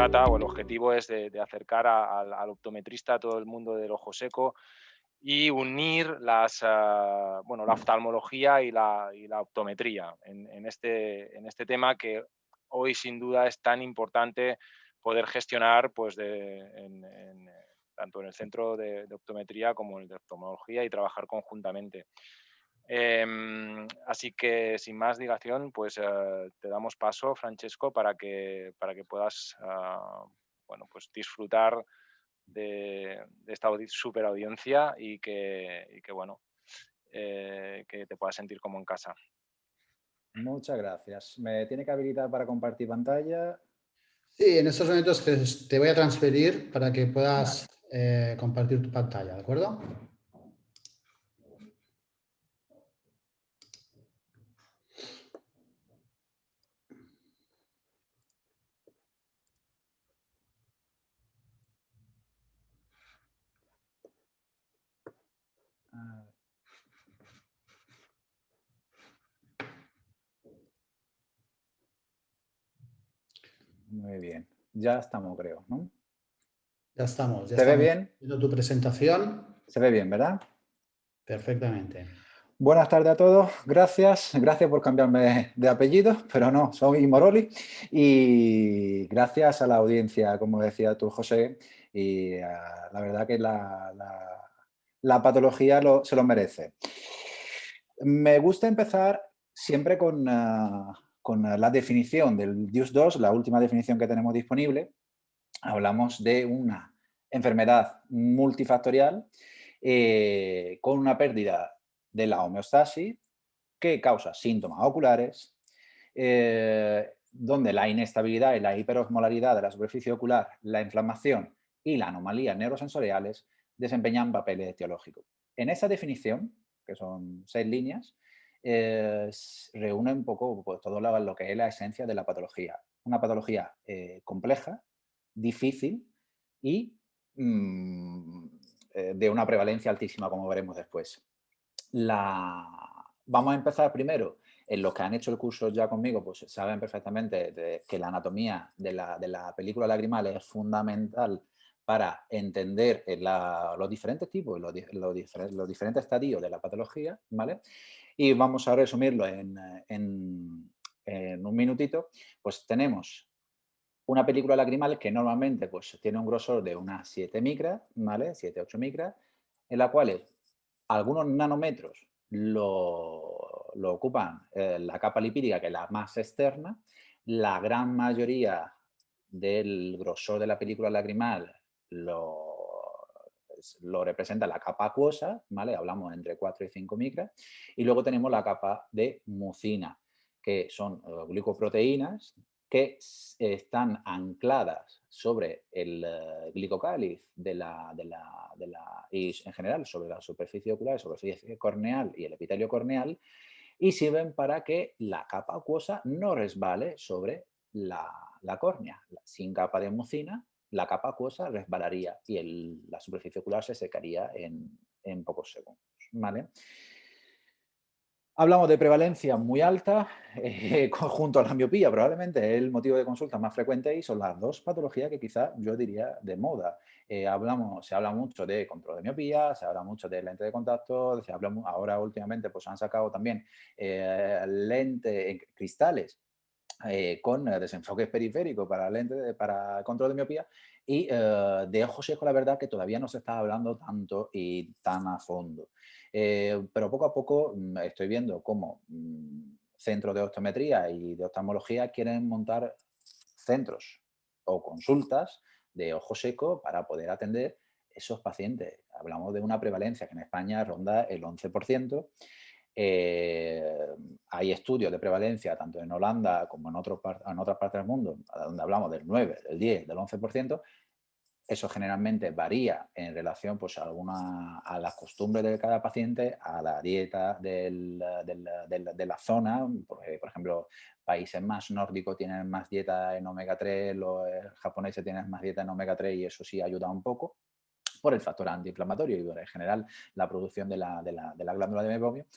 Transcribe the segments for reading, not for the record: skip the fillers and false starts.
trata, o el objetivo es de acercar al optometrista a todo el mundo del ojo seco y unir bueno, la oftalmología y la optometría en este tema que hoy sin duda es tan importante poder gestionar pues tanto en el centro de optometría como en el de oftalmología y trabajar conjuntamente. Así que sin más dilación, pues te damos paso, Francesco, para que puedas bueno, pues disfrutar de esta super audiencia y que bueno, que te puedas sentir como en casa. Muchas gracias. ¿Me tiene que habilitar para compartir pantalla? Sí, en estos momentos te voy a transferir para que Vale. puedas compartir tu pantalla, ¿de acuerdo? Ah, muy bien. Ya estamos, creo, ¿no? Ya ¿Se ve estamos bien? viendo tu presentación Se ve bien, ¿verdad? perfectamente. Buenas tardes a todos. Gracias. Gracias por cambiarme de apellido, pero no, soy Moroli. Y gracias a la audiencia, como decía tú, José. Y la verdad que la patología se lo merece. Me gusta empezar siempre con la definición del DIUS-2, la última definición que tenemos disponible. Hablamos de una enfermedad multifactorial con una pérdida de la homeostasis que causa síntomas oculares, donde la inestabilidad y la hiperosmolaridad de la superficie ocular, la inflamación y las anomalías neurosensoriales desempeñan papeles etiológicos. En esa definición, que son 6 líneas, reúne un poco pues, todo lo que es la esencia de la patología. Una patología compleja, difícil y mm, de una prevalencia altísima, como veremos después. Vamos a empezar primero. En los que han hecho el curso ya conmigo, pues saben perfectamente que la anatomía de la película lagrimal es fundamental para entender los diferentes tipos y los diferentes estadios de la patología, ¿vale? Y vamos a resumirlo en un minutito. Pues tenemos una película lagrimal que normalmente pues, tiene un grosor de unas 7 micras, ¿vale? 7-8 micras, en la cual algunos nanómetros lo ocupan la capa lipídica, que es la más externa. La gran mayoría del grosor de la película lagrimal lo representa la capa acuosa, ¿vale? Hablamos entre 4 y 5 micras. Y luego tenemos la capa de mucina, que son glicoproteínas que están ancladas sobre el glicocáliz y en general sobre la superficie ocular, superficie corneal y el epitelio corneal, y sirven para que la capa acuosa no resbale sobre la córnea. Sin capa de mucina, la capa acuosa resbalaría y la superficie ocular se secaría en pocos segundos. ¿Vale? Hablamos de prevalencia muy alta, junto a la miopía, probablemente es el motivo de consulta más frecuente y son las dos patologías que quizás yo diría de moda. Se habla mucho de control de miopía, se habla mucho de lente de contacto, ahora últimamente pues han sacado también lentes, cristales con desenfoques periféricos para control de miopía y de ojos secos la verdad que todavía no se está hablando tanto y tan a fondo. Pero poco a poco estoy viendo cómo centros de optometría y de oftalmología quieren montar centros o consultas de ojo seco para poder atender esos pacientes. Hablamos de una prevalencia que en España ronda el 11%. Eh, Hay estudios de prevalencia tanto en Holanda como en otras partes del mundo, donde hablamos del 9, del 10, del 11%. Eso generalmente varía en relación pues, a las costumbres de cada paciente, a la dieta de la zona. Por ejemplo, países más nórdicos tienen más dieta en omega 3, los japoneses tienen más dieta en omega 3 y eso sí ayuda un poco por el factor antiinflamatorio y por en general la producción de la glándula de mebomio.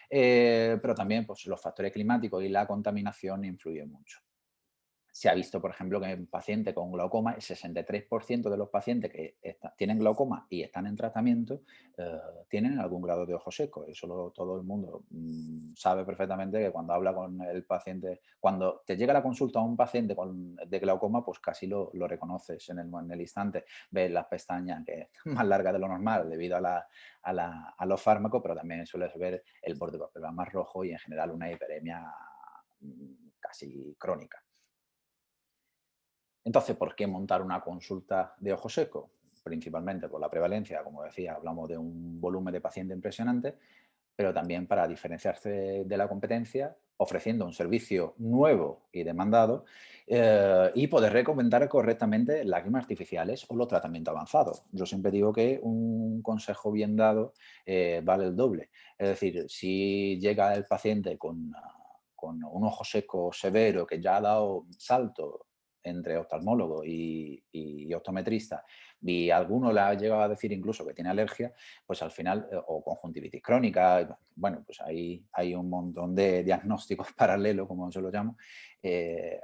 Pero también pues, los factores climáticos y la contaminación influyen mucho. se ha visto, por ejemplo, que en pacientes con glaucoma, el 63% de los pacientes que tienen glaucoma y están en tratamiento tienen algún grado de ojo seco. Eso todo el mundo sabe perfectamente que cuando habla con el paciente, cuando te llega la consulta a un paciente de glaucoma, pues casi lo reconoces en el instante. Ves las pestañas que es más largas de lo normal debido a los fármacos, pero también sueles ver el borde papilar más rojo y en general una hiperemia casi crónica. Entonces, ¿por qué montar una consulta de ojo seco? Principalmente por la prevalencia, como decía, hablamos de un volumen de paciente impresionante, pero también para diferenciarse de la competencia, ofreciendo un servicio nuevo y demandado y poder recomendar correctamente lágrimas artificiales o los tratamientos avanzados. Yo siempre digo que un consejo bien dado vale el doble. Es decir, si llega el paciente con un ojo seco severo que ya ha dado salto entre oftalmólogo y optometrista, y alguno le ha llegado a decir incluso que tiene alergia, pues al final, o conjuntivitis crónica, bueno, pues hay un montón de diagnósticos paralelos, como yo lo llamo.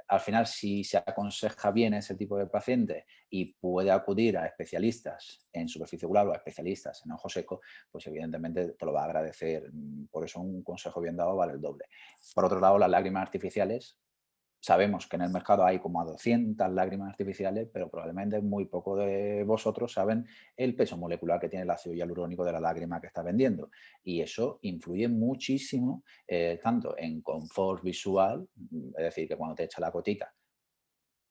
Al final, si se aconseja bien a ese tipo de paciente y puede acudir a especialistas en superficie ocular o a especialistas en ojo seco, pues evidentemente te lo va a agradecer. Por eso un consejo bien dado vale el doble. Por otro lado, las lágrimas artificiales. Sabemos que en el mercado hay como a 200 lágrimas artificiales, pero probablemente muy poco de vosotros saben el peso molecular que tiene el ácido hialurónico de la lágrima que está vendiendo. Y eso influye muchísimo, tanto en confort visual, es decir, que cuando te echa la gotita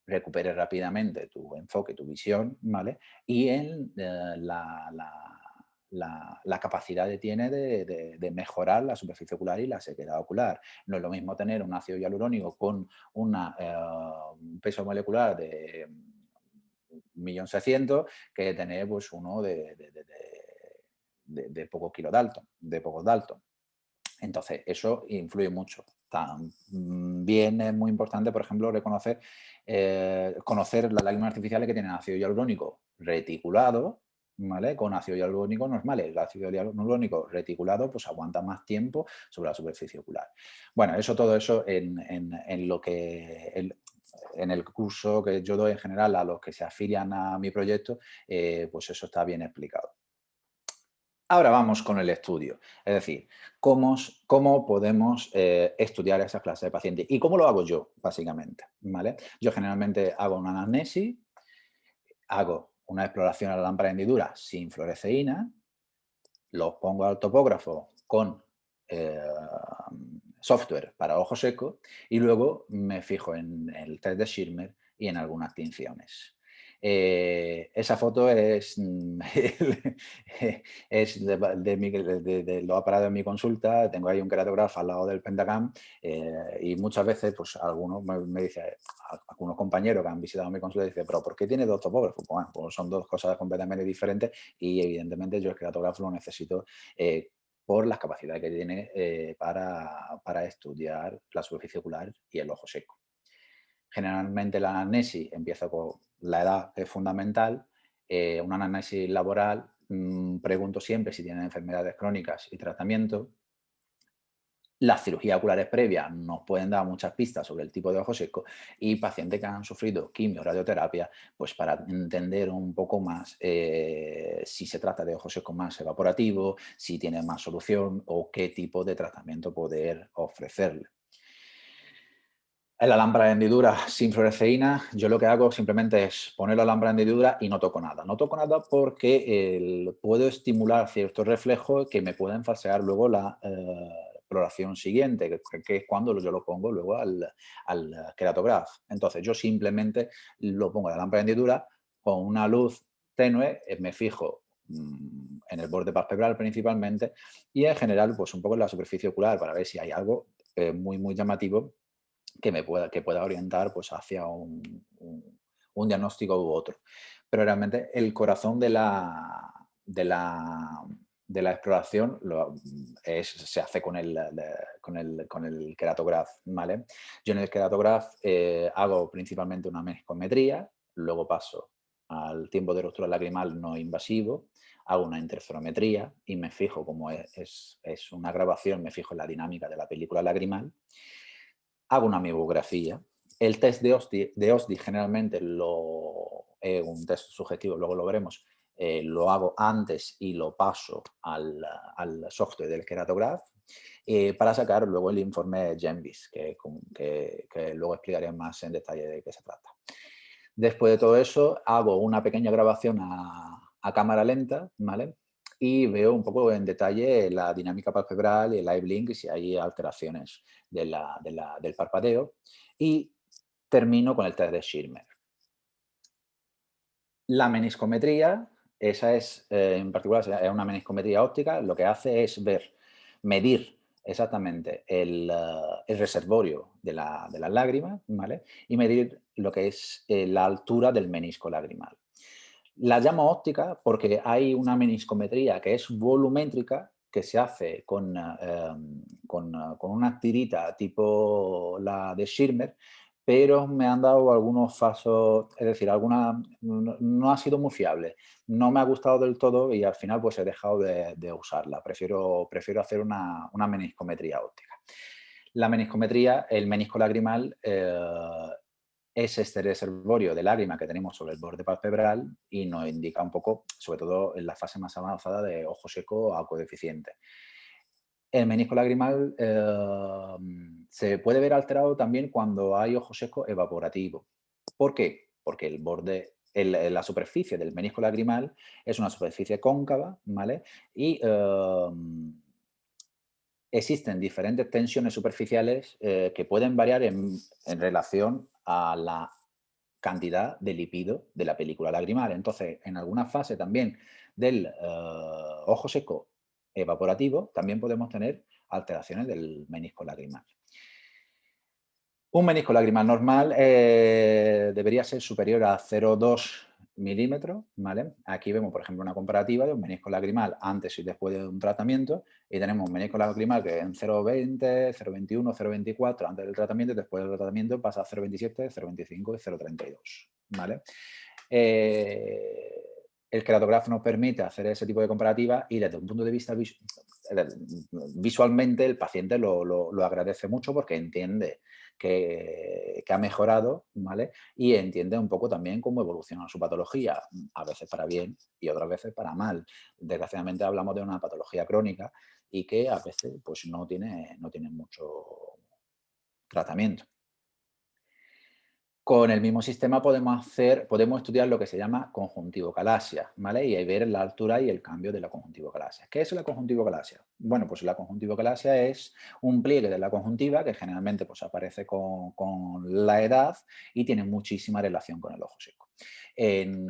recuperes rápidamente tu enfoque, tu visión, ¿vale? Y en la capacidad que tiene de mejorar la superficie ocular y la sequedad ocular. No es lo mismo tener un ácido hialurónico con un peso molecular de 1.600.000 que tener pues, uno de pocos kilodalton, de pocos dalton. Entonces, eso influye mucho. También es muy importante, por ejemplo, conocer las lágrimas artificiales que tienen ácido hialurónico reticulado, ¿vale? Con ácido hialurónico normal. El ácido hialurónico reticulado pues aguanta más tiempo sobre la superficie ocular. Bueno, todo eso en lo que... en el curso que yo doy en general a los que se afilian a mi proyecto, pues eso está bien explicado. Ahora vamos con el estudio, es decir, cómo podemos estudiar esa clase de pacientes y cómo lo hago yo, básicamente, ¿vale? Yo generalmente hago una anamnesis, hago una exploración a la lámpara de hendidura sin fluoresceína, los pongo al topógrafo con software para ojo seco y luego me fijo en el test de Schirmer y en algunas tinciones. Esa foto es, es de los aparatos de mi consulta. Tengo ahí un queratógrafo al lado del Pentacam y muchas veces pues algunos me dicen, algunos compañeros que han visitado mi consulta dicen, pero ¿por qué tiene dos topógrafos? Bueno, pues son dos cosas completamente diferentes y evidentemente yo el queratógrafo lo necesito por las capacidades que tiene para estudiar la superficie ocular y el ojo seco. Generalmente la anamnesis empieza con la edad, que es fundamental. Una anamnesis laboral, pregunto siempre si tienen enfermedades crónicas y tratamiento. Las cirugías oculares previas nos pueden dar muchas pistas sobre el tipo de ojo seco y pacientes que han sufrido quimio o radioterapia, pues para entender un poco más si se trata de ojo seco más evaporativo, si tiene más solución o qué tipo de tratamiento poder ofrecerle. En la lámpara de hendidura sin fluoresceína, yo lo que hago simplemente es poner la lámpara de hendidura y no toco nada. No toco nada porque puedo estimular ciertos reflejos que me pueden falsear luego la exploración siguiente, que es cuando yo lo pongo luego al queratograph. Entonces, yo simplemente lo pongo en la lámpara de hendidura con una luz tenue, me fijo en el borde palpebral principalmente y en general pues un poco en la superficie ocular para ver si hay algo muy, muy llamativo que pueda orientar pues, hacia un diagnóstico u otro. Pero realmente el corazón de la exploración se hace con el queratograph, ¿vale? Yo en el queratograph hago principalmente una mecometría, luego paso al tiempo de ruptura lacrimal no invasivo, hago una interferometría y me fijo, como es una grabación, me fijo en la dinámica de la película lagrimal. Hago una amibografía, El test de OSDI generalmente es un test subjetivo, luego lo veremos, lo hago antes y lo paso al software del Keratograph para sacar luego el informe GEMBIS, que luego explicaré más en detalle de qué se trata. Después de todo eso, hago una pequeña grabación a cámara lenta, ¿vale? Y veo un poco en detalle la dinámica palpebral y el eye blink, si hay alteraciones del parpadeo. Y termino con el test de Schirmer. La meniscometría, esa es, en particular, es una meniscometría óptica, lo que hace es medir exactamente el reservorio de las lágrimas, ¿vale? Y medir lo que es la altura del menisco lagrimal. La llamo óptica porque hay una meniscometría que es volumétrica, que se hace con una tirita tipo la de Schirmer, pero me han dado algunos falsos, es decir, no ha sido muy fiable. No me ha gustado del todo y al final pues he dejado de usarla. Prefiero hacer una meniscometría óptica. La meniscometría, el menisco lagrimal, es este reservorio de lágrima que tenemos sobre el borde palpebral y nos indica un poco, sobre todo en la fase más avanzada de ojo seco o algo deficiente. El menisco lagrimal se puede ver alterado también cuando hay ojo seco evaporativo. ¿Por qué? Porque la superficie del menisco lagrimal es una superficie cóncava, ¿vale? Y existen diferentes tensiones superficiales que pueden variar en relación a la cantidad de lípido de la película lagrimal. Entonces, en alguna fase también del ojo seco evaporativo, también podemos tener alteraciones del menisco lagrimal. Un menisco lagrimal normal debería ser superior a 0,2 milímetros, ¿vale? Aquí vemos, por ejemplo, una comparativa de un menisco lagrimal antes y después de un tratamiento y tenemos un menisco lagrimal que en 0,20, 0,21, 0,24 antes del tratamiento y después del tratamiento pasa a 0,27, 0,25 y 0,32, ¿vale? El queratografo nos permite hacer ese tipo de comparativa y desde un punto de vista visualmente el paciente lo agradece mucho porque entiende que ha mejorado, ¿vale? Y entiende un poco también cómo evoluciona su patología, a veces para bien y otras veces para mal. Desgraciadamente hablamos de una patología crónica y que a veces pues, no tiene mucho tratamiento. Con el mismo sistema podemos estudiar lo que se llama conjuntivocalasia, ¿vale? Y ahí ver la altura y el cambio de la conjuntivocalasia. ¿Qué es la conjuntivocalasia? Bueno, pues la conjuntivocalasia es un pliegue de la conjuntiva que generalmente pues, aparece con la edad y tiene muchísima relación con el ojo seco. En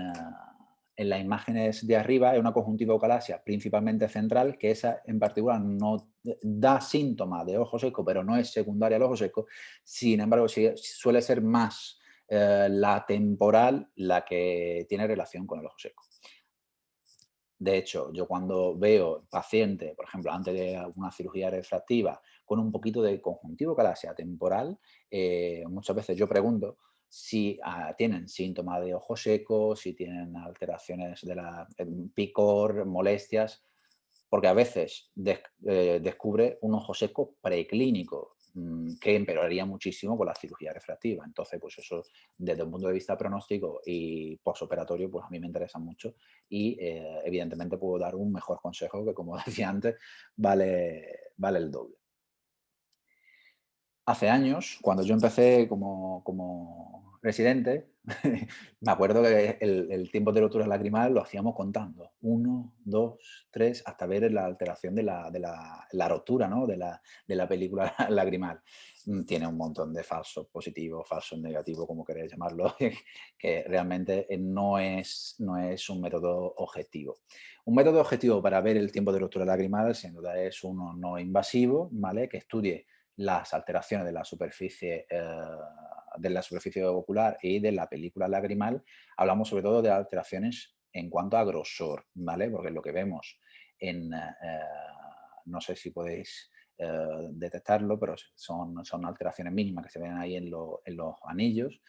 las imágenes de arriba es una conjuntivocalasia principalmente central, que esa en particular no da síntomas de ojo seco, pero no es secundaria al ojo seco. Sin embargo, suele ser más la temporal la que tiene relación con el ojo seco. De hecho, yo cuando veo paciente, por ejemplo, antes de alguna cirugía refractiva, con un poquito de conjuntivocalasia temporal, muchas veces yo pregunto si tienen síntomas de ojo seco, si tienen alteraciones de picor, molestias, porque a veces descubre un ojo seco preclínico que empeoraría muchísimo con la cirugía refractiva. Entonces, pues eso, desde un punto de vista pronóstico y postoperatorio, pues a mí me interesa mucho y evidentemente puedo dar un mejor consejo que, como decía antes, vale el doble. Hace años, cuando yo empecé como residente, me acuerdo que el tiempo de rotura lacrimal lo hacíamos contando. 1, 2, 3, hasta ver la alteración de la rotura, ¿no? de la película lagrimal. Tiene un montón de falsos positivos, falsos negativos, como queréis llamarlo, que realmente no es un método objetivo. Un método objetivo para ver el tiempo de rotura lacrimal, sin duda, es uno no invasivo, ¿vale? Que estudie las alteraciones de la superficie ocular y de la película lagrimal. Hablamos sobre todo de alteraciones en cuanto a grosor, ¿vale? Porque lo que vemos no sé si podéis detectarlo, pero son alteraciones mínimas que se ven ahí en los anillos.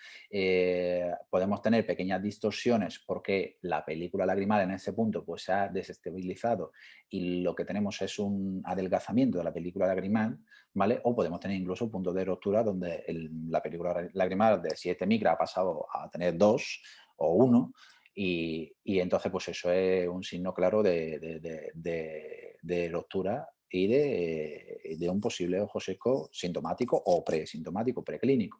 Podemos tener pequeñas distorsiones porque la película lagrimal en ese punto pues, se ha desestabilizado y lo que tenemos es un adelgazamiento de la película lagrimal, ¿vale? O podemos tener incluso puntos de ruptura donde la película lagrimal de 7 micras ha pasado a tener 2 o 1 y entonces pues eso es un signo claro de ruptura y de un posible ojo seco sintomático o presintomático, preclínico.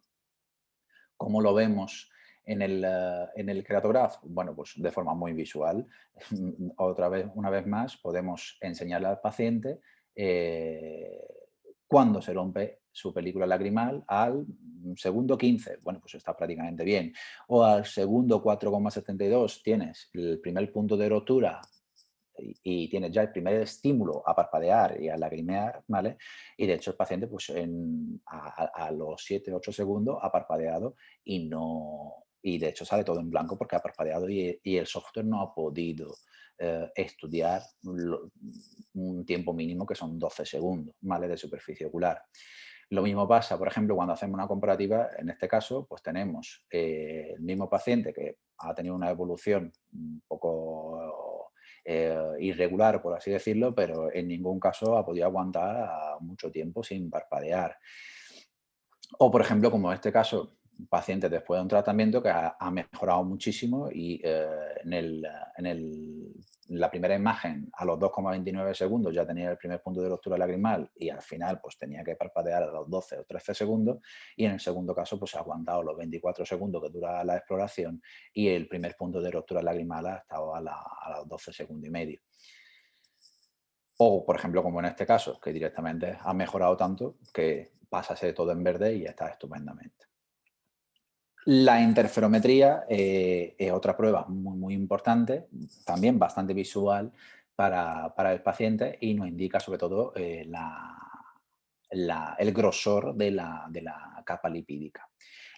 ¿Cómo lo vemos en el Creatograph? Bueno, pues de forma muy visual. Una vez más, podemos enseñarle al paciente cuándo se rompe su película lagrimal al segundo 15. Bueno, pues está prácticamente bien. O al segundo 4,72 tienes el primer punto de rotura y tienes ya el primer estímulo a parpadear y a lagrimear, ¿vale? Y de hecho el paciente pues a los 7-8 segundos ha parpadeado y de hecho sale todo en blanco porque ha parpadeado y el software no ha podido estudiar un tiempo mínimo que son 12 segundos, ¿vale? De superficie ocular. Lo mismo pasa, por ejemplo, cuando hacemos una comparativa, en este caso, pues tenemos el mismo paciente que ha tenido una evolución un poco irregular, por así decirlo, pero en ningún caso ha podido aguantar mucho tiempo sin parpadear. O, por ejemplo, como en este caso, paciente después de un tratamiento que ha mejorado muchísimo y en la primera imagen a los 2,29 segundos ya tenía el primer punto de ruptura lagrimal y al final pues tenía que parpadear a los 12 o 13 segundos y en el segundo caso pues ha aguantado los 24 segundos que dura la exploración y el primer punto de ruptura lagrimal ha estado a los 12 segundos y medio. O, por ejemplo, como en este caso, que directamente ha mejorado tanto que pasa a ser todo en verde y está estupendamente. La interferometría es otra prueba muy importante, también bastante visual para el paciente y nos indica sobre todo el grosor de la capa lipídica.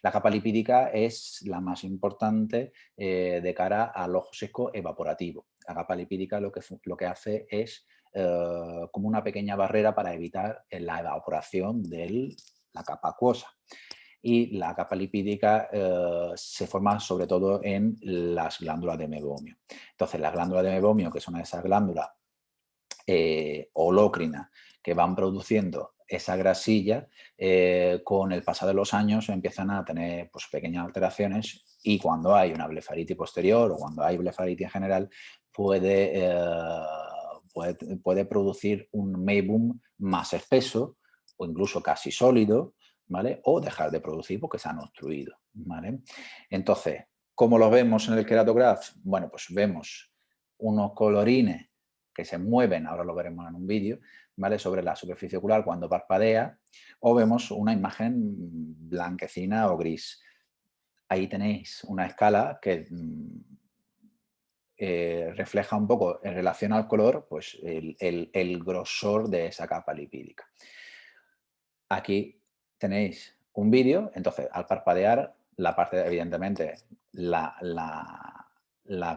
La capa lipídica es la más importante de cara al ojo seco evaporativo. La capa lipídica lo que hace es como una pequeña barrera para evitar la evaporación de la capa acuosa. Y la capa lipídica se forma sobre todo en las glándulas de mebomio. Entonces, las glándulas de mebomio, que son esas glándulas holócrinas que van produciendo esa grasilla, con el pasar de los años empiezan a tener pues, pequeñas alteraciones y cuando hay una blefaritis posterior o cuando hay blefaritis en general puede producir un meibum más espeso o incluso casi sólido, ¿vale? O dejar de producir porque se han obstruido, ¿vale? Entonces, ¿cómo lo vemos en el Keratograph? Bueno, pues vemos unos colorines que se mueven, ahora lo veremos en un vídeo, ¿vale? Sobre la superficie ocular cuando parpadea, o vemos una imagen blanquecina o gris. Ahí tenéis una escala que refleja un poco en relación al color pues el grosor de esa capa lipídica. Aquí tenéis un vídeo, entonces al parpadear, evidentemente, las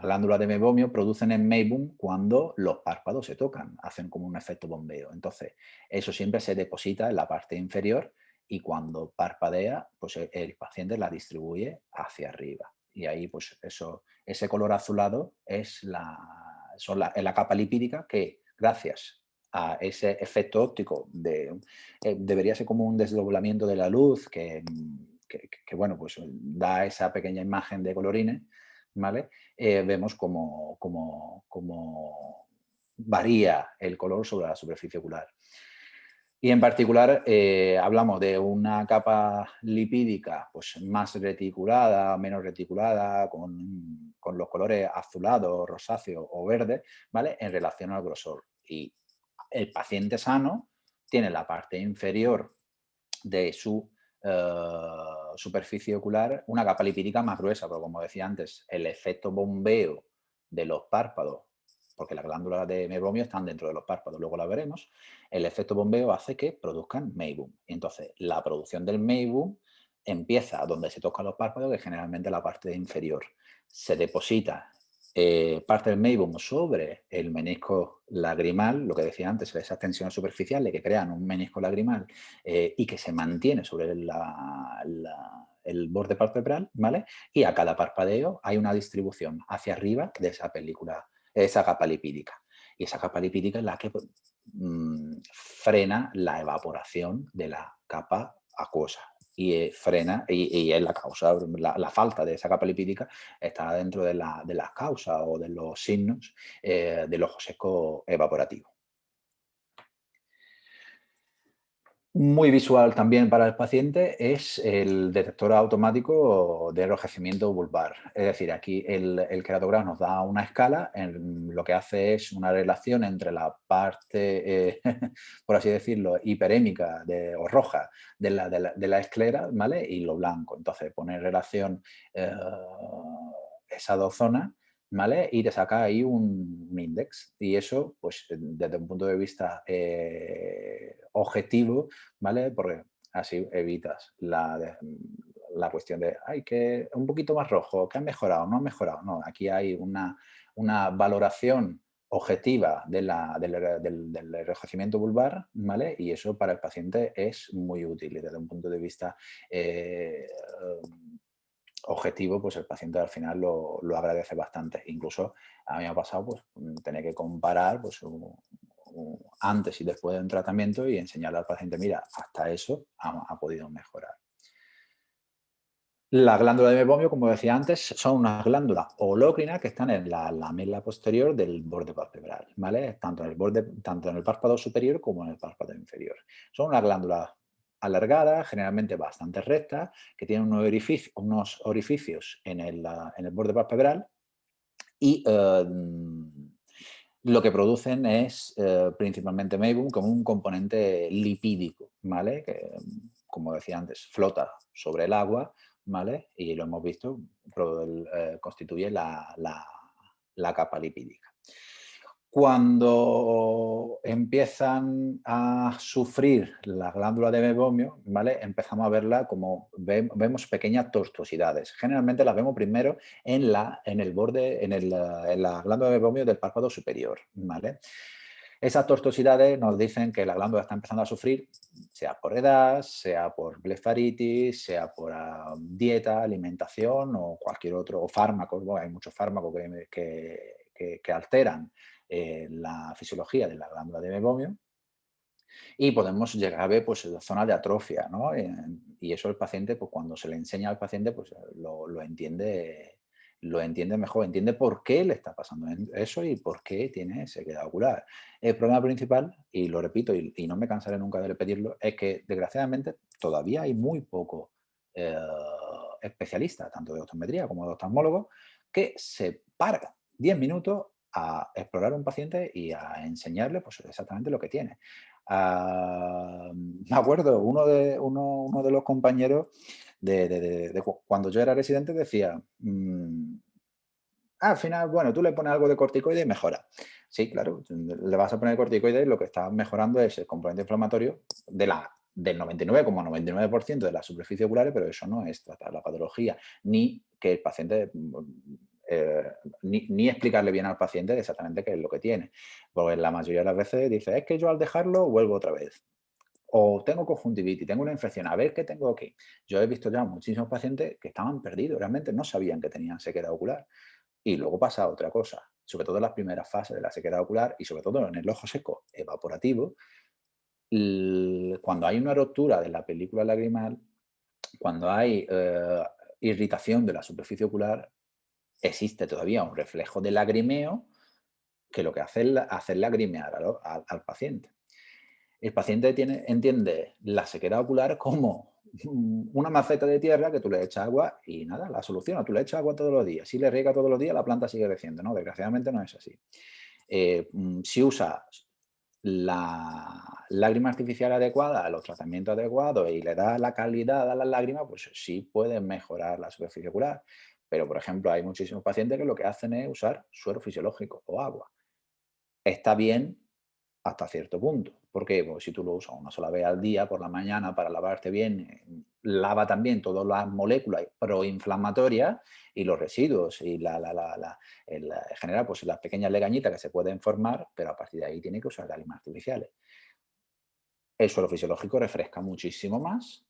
glándulas de mebomio producen el meibum cuando los párpados se tocan, hacen como un efecto bombeo. Entonces, eso siempre se deposita en la parte inferior y cuando parpadea, pues el paciente la distribuye hacia arriba. Y ahí, pues ese color azulado es la capa lipídica que, gracias a ese efecto óptico debería ser como un desdoblamiento de la luz que bueno, pues da esa pequeña imagen de colorines, ¿vale? Vemos cómo varía el color sobre la superficie ocular. Y en particular hablamos de una capa lipídica pues, más reticulada, menos reticulada, con los colores azulado, rosáceo o verde, ¿vale? En relación al grosor. Y el paciente sano tiene la parte inferior de su superficie ocular una capa lipídica más gruesa, pero como decía antes, el efecto bombeo de los párpados, porque las glándulas de mebomio están dentro de los párpados, luego las veremos, el efecto bombeo hace que produzcan meibum. Entonces, la producción del meibum empieza donde se tocan los párpados, que es generalmente la parte inferior. Se deposita parte del meibum sobre el menisco lagrimal, lo que decía antes, esas tensiones superficiales que crean un menisco lagrimal y que se mantiene sobre el borde palpebral, ¿vale? Y a cada parpadeo hay una distribución hacia arriba de esa película, esa capa lipídica. Y esa capa lipídica es la que frena la evaporación de la capa acuosa y frena, y es la causa, la falta de esa capa lipídica está dentro de las causas o de los signos del ojo seco evaporativo. Muy visual también para el paciente es el detector automático de enrojecimiento vulvar. Es decir, aquí el queratograma nos da una escala, lo que hace es una relación entre la parte, por así decirlo, hiperémica o roja de la esclera, ¿vale? Y lo blanco. Entonces pone en relación esas dos zonas, ¿vale? Y te saca ahí un index. Y eso, pues desde un punto de vista objetivo, ¿vale? Porque así evitas la cuestión de, ay, que un poquito más rojo, que ha mejorado, no ha mejorado. No, aquí hay una valoración objetiva del enrojecimiento vulvar, ¿vale? Y eso para el paciente es muy útil y desde un punto de vista objetivo, pues el paciente al final lo agradece bastante. Incluso a mí me ha pasado pues, tener que comparar pues, antes y después de un tratamiento y enseñarle al paciente, mira, hasta eso ha podido mejorar. Las glándulas de mebomio, como decía antes, son unas glándulas holócrinas que están en la lamela posterior del borde palpebral, ¿vale? Tanto en el párpado superior como en el párpado inferior. Son unas glándulas alargadas, generalmente bastante rectas, que tienen unos orificios en el borde palpebral y lo que producen es principalmente meibum como un componente lipídico, ¿vale? Que, como decía antes, flota sobre el agua, ¿vale? Y lo hemos visto, constituye la capa lipídica. Cuando empiezan a sufrir la glándula de mebomio, ¿vale? Empezamos a verla como vemos pequeñas tortuosidades. Generalmente las vemos primero en el borde, en la glándula de mebomio del párpado superior, ¿vale? Esas tortuosidades nos dicen que la glándula está empezando a sufrir, sea por edad, sea por blefaritis, sea por dieta, alimentación o cualquier otro, o fármacos. Bueno, hay muchos fármacos que alteran la fisiología de la glándula de mebomio y podemos llegar a ver pues, la zona de atrofia, ¿no? Y eso el paciente, pues cuando se le enseña al paciente, pues lo entiende mejor, entiende por qué le está pasando eso y por qué tiene sequedad ocular. El problema principal, y lo repito y no me cansaré nunca de repetirlo, es que desgraciadamente todavía hay muy poco especialistas, tanto de optometría como de oftalmólogos, que se paran 10 minutos a explorar a un paciente y a enseñarle pues, exactamente lo que tiene. Me acuerdo, uno de los compañeros cuando yo era residente decía, al final, bueno, tú le pones algo de corticoide y mejora. Sí, claro, le vas a poner corticoide y lo que está mejorando es el componente inflamatorio del 99,99% de la superficie ocular, pero eso no es tratar la patología, ni que el paciente, ni explicarle bien al paciente exactamente qué es lo que tiene. Porque la mayoría de las veces dice, es que yo al dejarlo vuelvo otra vez. O tengo conjuntivitis, tengo una infección, a ver qué tengo aquí. Yo he visto ya muchísimos pacientes que estaban perdidos, realmente no sabían que tenían sequedad ocular. Y luego pasa otra cosa, sobre todo en las primeras fases de la sequedad ocular y sobre todo en el ojo seco evaporativo, cuando hay una ruptura de la película lagrimal, cuando hay irritación de la superficie ocular, existe todavía un reflejo de lagrimeo que lo que hace es hacer lagrimear al paciente. El paciente entiende la sequedad ocular como una maceta de tierra que tú le echas agua y nada, la soluciona. Tú le echas agua todos los días. Si le riega todos los días, la planta sigue creciendo. No, desgraciadamente no es así. Si usa la lágrima artificial adecuada, los tratamientos adecuados y le da la calidad a las lágrimas, pues sí pueden mejorar la superficie ocular. Pero, por ejemplo, hay muchísimos pacientes que lo que hacen es usar suero fisiológico o agua. Está bien hasta cierto punto. ¿Por qué? Pues si tú lo usas una sola vez al día por la mañana para lavarte bien lava también todas las moléculas proinflamatorias y los residuos y genera pues, las pequeñas legañitas que se pueden formar, pero a partir de ahí tiene que usar lágrimas artificiales. El suelo fisiológico refresca muchísimo más.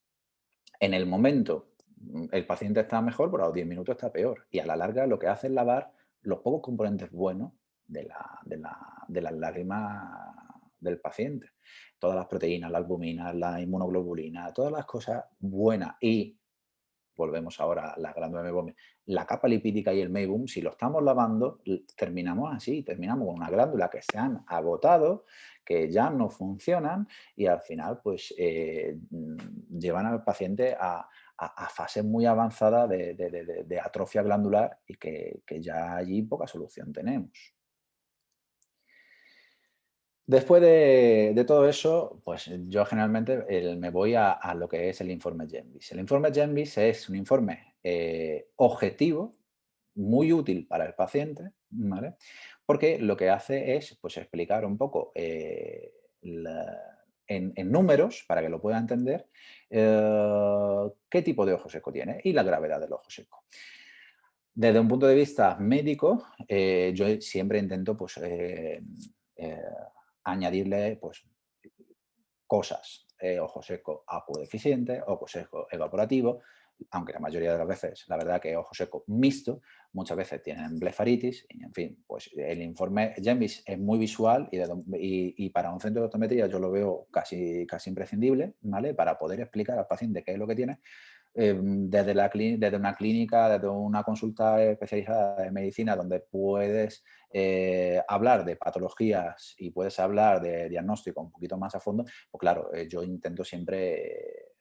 En el momento el paciente está mejor, pero a los 10 minutos está peor. Y a la larga lo que hace es lavar los pocos componentes buenos de las lágrimas del paciente. Todas las proteínas, la albumina, la inmunoglobulina, todas las cosas buenas. Y volvemos ahora a la glándula de meibomian, la capa lipídica y el meibum, si lo estamos lavando, terminamos así, terminamos con una glándula que se han agotado, que ya no funcionan y al final pues llevan al paciente a fases muy avanzadas de atrofia glandular y que ya allí poca solución tenemos. Después de todo eso, pues yo generalmente me voy a lo que es el informe GENBIS. El informe GENBIS es un informe objetivo, muy útil para el paciente, ¿vale? Porque lo que hace es pues, explicar un poco en números, para que lo pueda entender, qué tipo de ojo seco tiene y la gravedad del ojo seco. Desde un punto de vista médico, yo siempre intento pues, añadirle pues, cosas. Ojo seco acuodeficiente, ojo seco evaporativo, aunque la mayoría de las veces, la verdad que ojo seco mixto, muchas veces tienen blefaritis, y en fin, pues el informe GENBIS es muy visual y para un centro de optometría yo lo veo casi imprescindible, ¿vale? Para poder explicar al paciente qué es lo que tiene, desde una clínica, desde una consulta especializada de medicina donde puedes hablar de patologías y puedes hablar de diagnóstico un poquito más a fondo, pues claro, yo intento siempre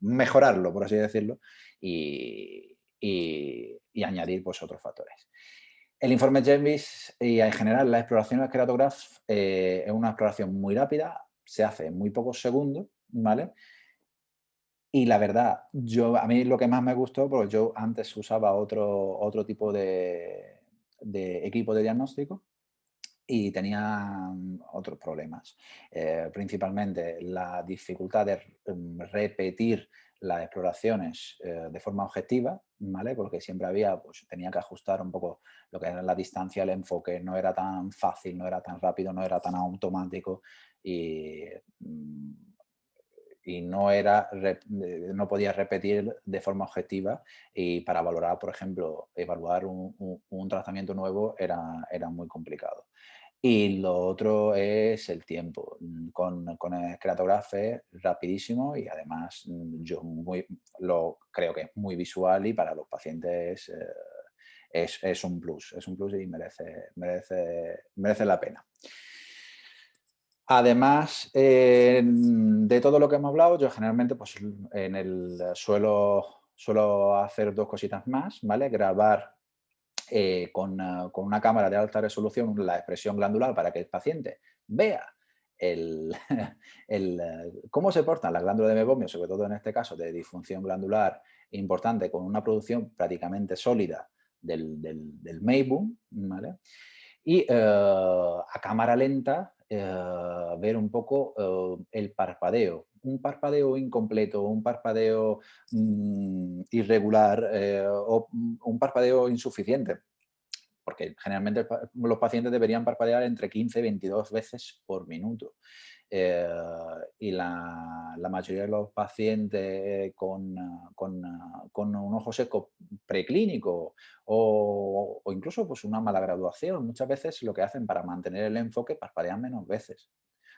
mejorarlo, por así decirlo, y añadir pues, otros factores. El informe GENBIS y en general la exploración del queratograph es una exploración muy rápida, se hace en muy pocos segundos, ¿vale? Y la verdad, a mí lo que más me gustó, porque yo antes usaba otro tipo de equipo de diagnóstico y tenía otros problemas. Principalmente la dificultad de repetir las exploraciones de forma objetiva, ¿vale? Porque siempre pues, tenía que ajustar un poco lo que era la distancia, el enfoque, no era tan fácil, no era tan rápido, no era tan automático y no podía repetir de forma objetiva y para valorar, por ejemplo, evaluar un tratamiento nuevo era muy complicado. Y lo otro es el tiempo. Con el Keratograph es rapidísimo y además yo creo que es muy visual y para los pacientes es un plus y merece la pena. Además, de todo lo que hemos hablado, yo generalmente pues, suelo hacer dos cositas más, ¿vale? Grabar con una cámara de alta resolución la expresión glandular para que el paciente vea cómo se portan las glándulas de meiomio, sobre todo en este caso de disfunción glandular importante, con una producción prácticamente sólida del meibum, ¿vale? Y a cámara lenta ver un poco el parpadeo. Un parpadeo incompleto, un parpadeo irregular o un parpadeo insuficiente. Porque generalmente los pacientes deberían parpadear entre 15 y 22 veces por minuto. Y la mayoría de los pacientes con un ojo seco preclínico o incluso pues, una mala graduación, muchas veces lo que hacen para mantener el enfoque parpadean menos veces.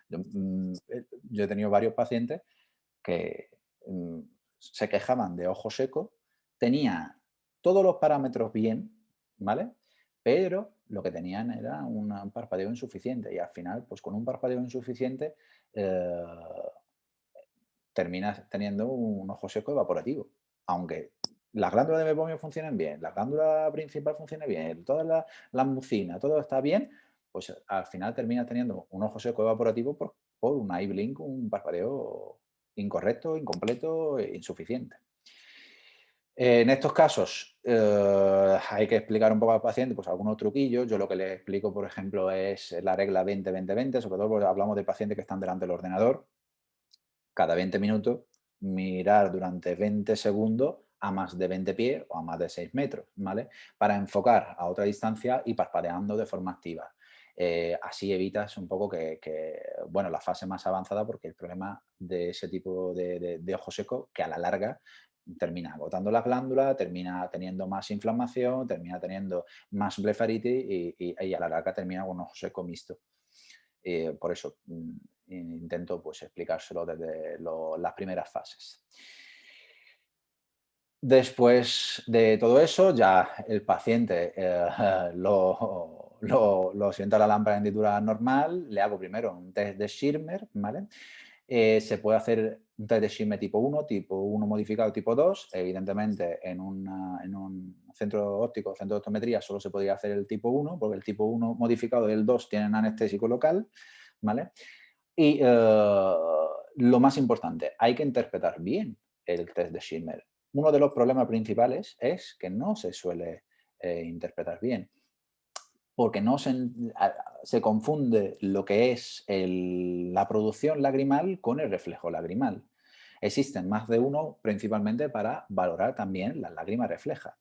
Yo he tenido varios pacientes que se quejaban de ojo seco, tenía todos los parámetros bien, ¿vale? Pero lo que tenían era un parpadeo insuficiente y al final, pues con un parpadeo insuficiente terminas teniendo un ojo seco evaporativo. Aunque las glándulas de meiomio funcionen bien, la glándula principal funcione bien, toda la mucina, todo está bien, pues al final terminas teniendo un ojo seco evaporativo por un eye blink, un parpadeo incorrecto, incompleto e insuficiente. En estos casos hay que explicar un poco al paciente pues, algunos truquillos. Yo lo que le explico, por ejemplo, es la regla 20-20-20, sobre todo porque hablamos de pacientes que están delante del ordenador. Cada 20 minutos mirar durante 20 segundos a más de 20 pies o a más de 6 metros, ¿vale? Para enfocar a otra distancia y parpadeando de forma activa. Así evitas un poco bueno, la fase más avanzada, porque el problema de ese tipo de ojo seco, que a la larga termina agotando la glándula, termina teniendo más inflamación, termina teniendo más blefaritis y a la larga termina con un ojo seco mixto. Por eso intento pues, explicárselo desde las primeras fases. Después de todo eso, ya el paciente lo sienta la lámpara de hendidura normal, le hago primero un test de Schirmer, ¿vale? Se puede hacer un test de Schirmer tipo 1 modificado tipo 2. Evidentemente, en un centro óptico, centro de optometría, solo se podría hacer el tipo 1, porque el tipo 1 modificado y el 2 tienen anestésico local, ¿vale? Y lo más importante, hay que interpretar bien el test de Schirmer. Uno de los problemas principales es que no se suele interpretar bien, porque no se confunde lo que es la producción lagrimal con el reflejo lagrimal. Existen más de uno principalmente para valorar también la lágrima refleja.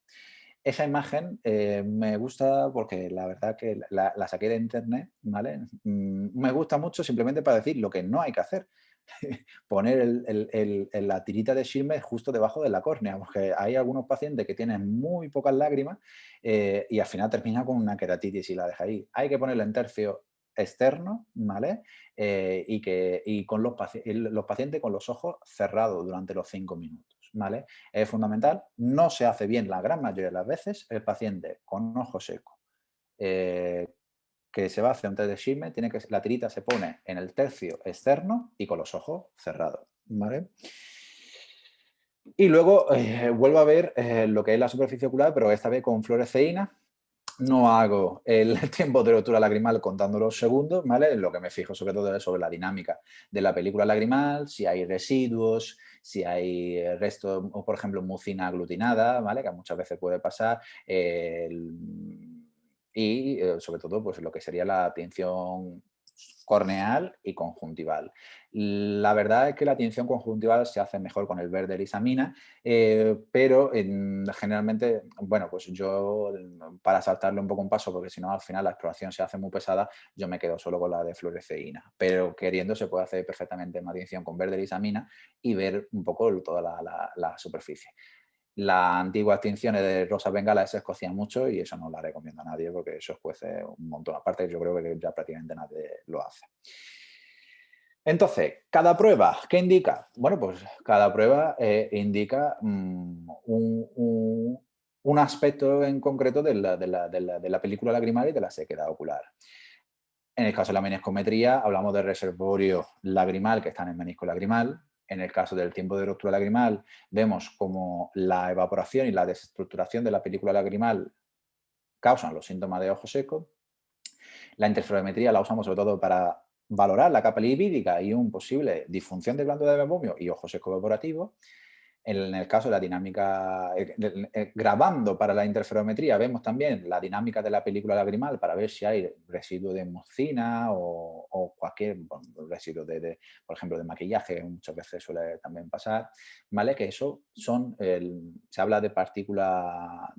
Esa imagen me gusta porque la verdad que la saqué de internet, ¿vale? Me gusta mucho simplemente para decir lo que no hay que hacer. Poner la tirita de Schirmer justo debajo de la córnea, porque hay algunos pacientes que tienen muy pocas lágrimas y al final termina con una queratitis y la deja ahí. Hay que ponerlo en tercio externo, ¿vale? Y con los pacientes con los ojos cerrados durante los 5 minutos, ¿vale? Es fundamental. No se hace bien la gran mayoría de las veces el paciente con ojo seco. Que se va a hacer un test de Schirmer, la tirita se pone en el tercio externo y con los ojos cerrados, ¿vale? Y luego vuelvo a ver lo que es la superficie ocular, pero esta vez con fluoresceína. No hago el tiempo de rotura lagrimal contando los segundos, ¿vale? Lo que me fijo sobre todo es sobre la dinámica de la película lagrimal, si hay residuos, si hay restos, o por ejemplo, mucina aglutinada, ¿vale? Que muchas veces puede pasar. Y sobre todo, pues lo que sería la tinción corneal y conjuntival. La verdad es que la tinción conjuntival se hace mejor con el verde lisamina, pero generalmente, bueno, pues yo para saltarle un poco un paso, porque si no al final la exploración se hace muy pesada, yo me quedo solo con la de fluoresceína, pero queriendo se puede hacer perfectamente una tinción con verde lisamina y ver un poco toda la superficie. Las antiguas tinciones de rosa bengala se escocían mucho y eso no la recomiendo a nadie porque eso escuece un montón. Aparte, yo creo que ya prácticamente nadie lo hace. Entonces, cada prueba, ¿qué indica? Bueno, pues cada prueba indica un aspecto en concreto de la película lagrimal y de la sequedad ocular. En el caso de la meniscometría, hablamos del reservorio lagrimal que está en el menisco lagrimal. En el caso del tiempo de ruptura lagrimal, vemos cómo la evaporación y la desestructuración de la película lagrimal causan los síntomas de ojo seco. La interferometría la usamos sobre todo para valorar la capa lipídica y un posible disfunción de glándula de mebomio y ojo seco evaporativo. En el caso de la dinámica, grabando para la interferometría, vemos también la dinámica de la película lagrimal para ver si hay residuo de mucina o cualquier residuo por ejemplo, de maquillaje, muchas veces suele también pasar, ¿vale? Que eso se habla de partículas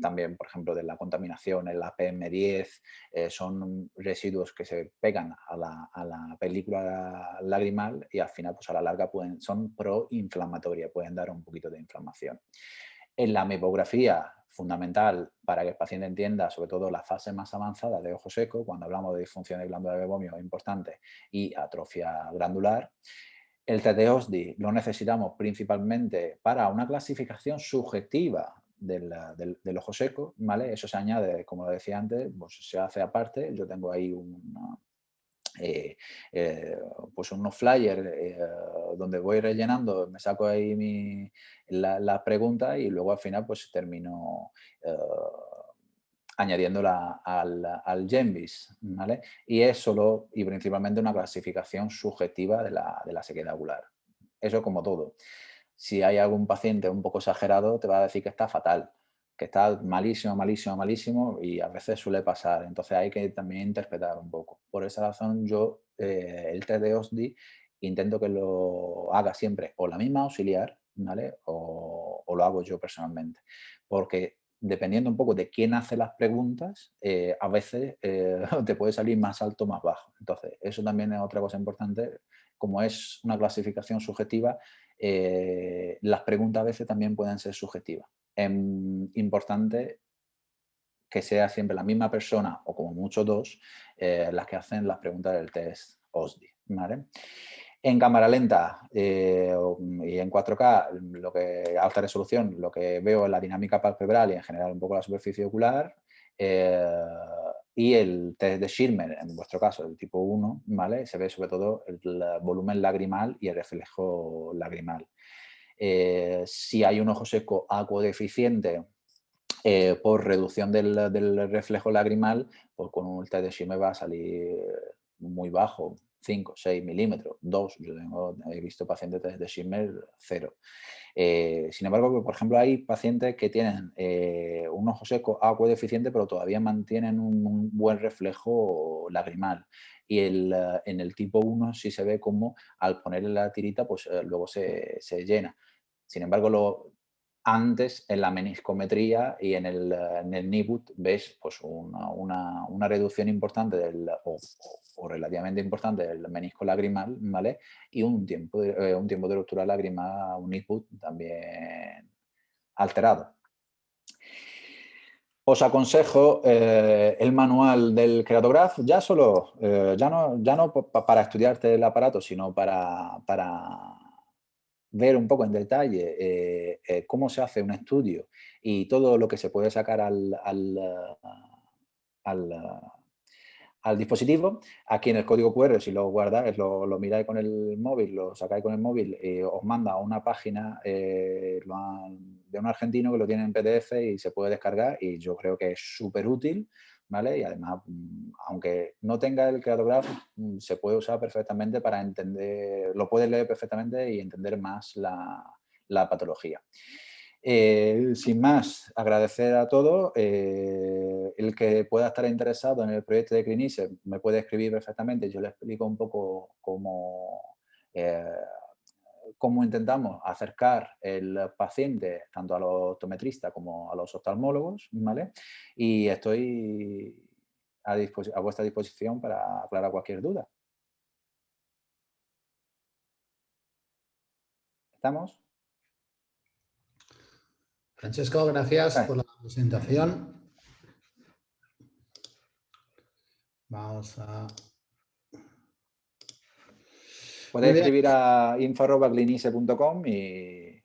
también, por ejemplo, de la contaminación, en la PM10, son residuos que se pegan a la película lagrimal y al final, pues a la larga son proinflamatorias, pueden dar un poquito de inflamación. En la mepografía, fundamental para que el paciente entienda, sobre todo la fase más avanzada de ojo seco, cuando hablamos de disfunción de glándula de mebomio importante y atrofia glandular. El test de OSDI lo necesitamos principalmente para una clasificación subjetiva del ojo seco, ¿vale? Eso se añade, como decía antes, pues se hace aparte. Yo tengo ahí eh, eh, pues unos flyers donde voy rellenando, me saco ahí las preguntas y luego al final pues termino añadiéndola al GEMBIS, ¿vale? Y es solo y principalmente una clasificación subjetiva de la sequedad ocular. Eso como todo. Si hay algún paciente un poco exagerado, te va a decir que está fatal, que está malísimo, malísimo, malísimo y a veces suele pasar. Entonces hay que también interpretar un poco. Por esa razón yo el test de OSDI intento que lo haga siempre o la misma auxiliar, ¿vale? O lo hago yo personalmente. Porque dependiendo un poco de quién hace las preguntas, a veces te puede salir más alto o más bajo. Entonces, eso también es otra cosa importante. Como es una clasificación subjetiva, las preguntas a veces también pueden ser subjetivas. Es importante que sea siempre la misma persona, o como mucho dos, las que hacen las preguntas del test OSDI, ¿vale? En cámara lenta y en 4K, alta resolución, lo que veo es la dinámica palpebral y en general un poco la superficie ocular. Y el test de Schirmer, en vuestro caso, el tipo 1, ¿vale? Se ve sobre todo el volumen lagrimal y el reflejo lagrimal. Si hay un ojo seco acuodeficiente, por reducción del reflejo lagrimal, pues con un test de Schirmer va a salir muy bajo, 5, 6 milímetros, 2. Yo he visto pacientes de Schirmer 0. Sin embargo, por ejemplo, hay pacientes que tienen un ojo seco acuodeficiente, pero todavía mantienen un buen reflejo lagrimal. Y en el tipo 1 sí se ve como al ponerle la tirita, pues luego se llena. Sin embargo, antes en la meniscometría y en el NIBUT ves pues una reducción importante o relativamente importante del menisco lagrimal, ¿vale? Y un tiempo de ruptura lágrima, un NIBUT también alterado. Os aconsejo el manual del Keratograph, ya no para estudiarte el aparato, sino para ver un poco en detalle cómo se hace un estudio y todo lo que se puede sacar al dispositivo. Aquí en el código QR, si lo guardáis, lo miráis con el móvil, lo sacáis con el móvil, os manda a una página de un argentino que lo tiene en PDF y se puede descargar, y yo creo que es súper útil, ¿vale? Y además, aunque no tenga el Keratograph, se puede usar perfectamente para entender, lo puedes leer perfectamente y entender más la patología. Sin más, agradecer a todos. El que pueda estar interesado en el proyecto de Clinice me puede escribir perfectamente. Yo le explico un poco cómo intentamos acercar el paciente tanto a los optometristas como a los oftalmólogos, ¿vale? Y estoy a vuestra disposición para aclarar cualquier duda. ¿Estamos? Francesco, gracias por la presentación. Vamos a... Podéis escribir a info@clinice.com y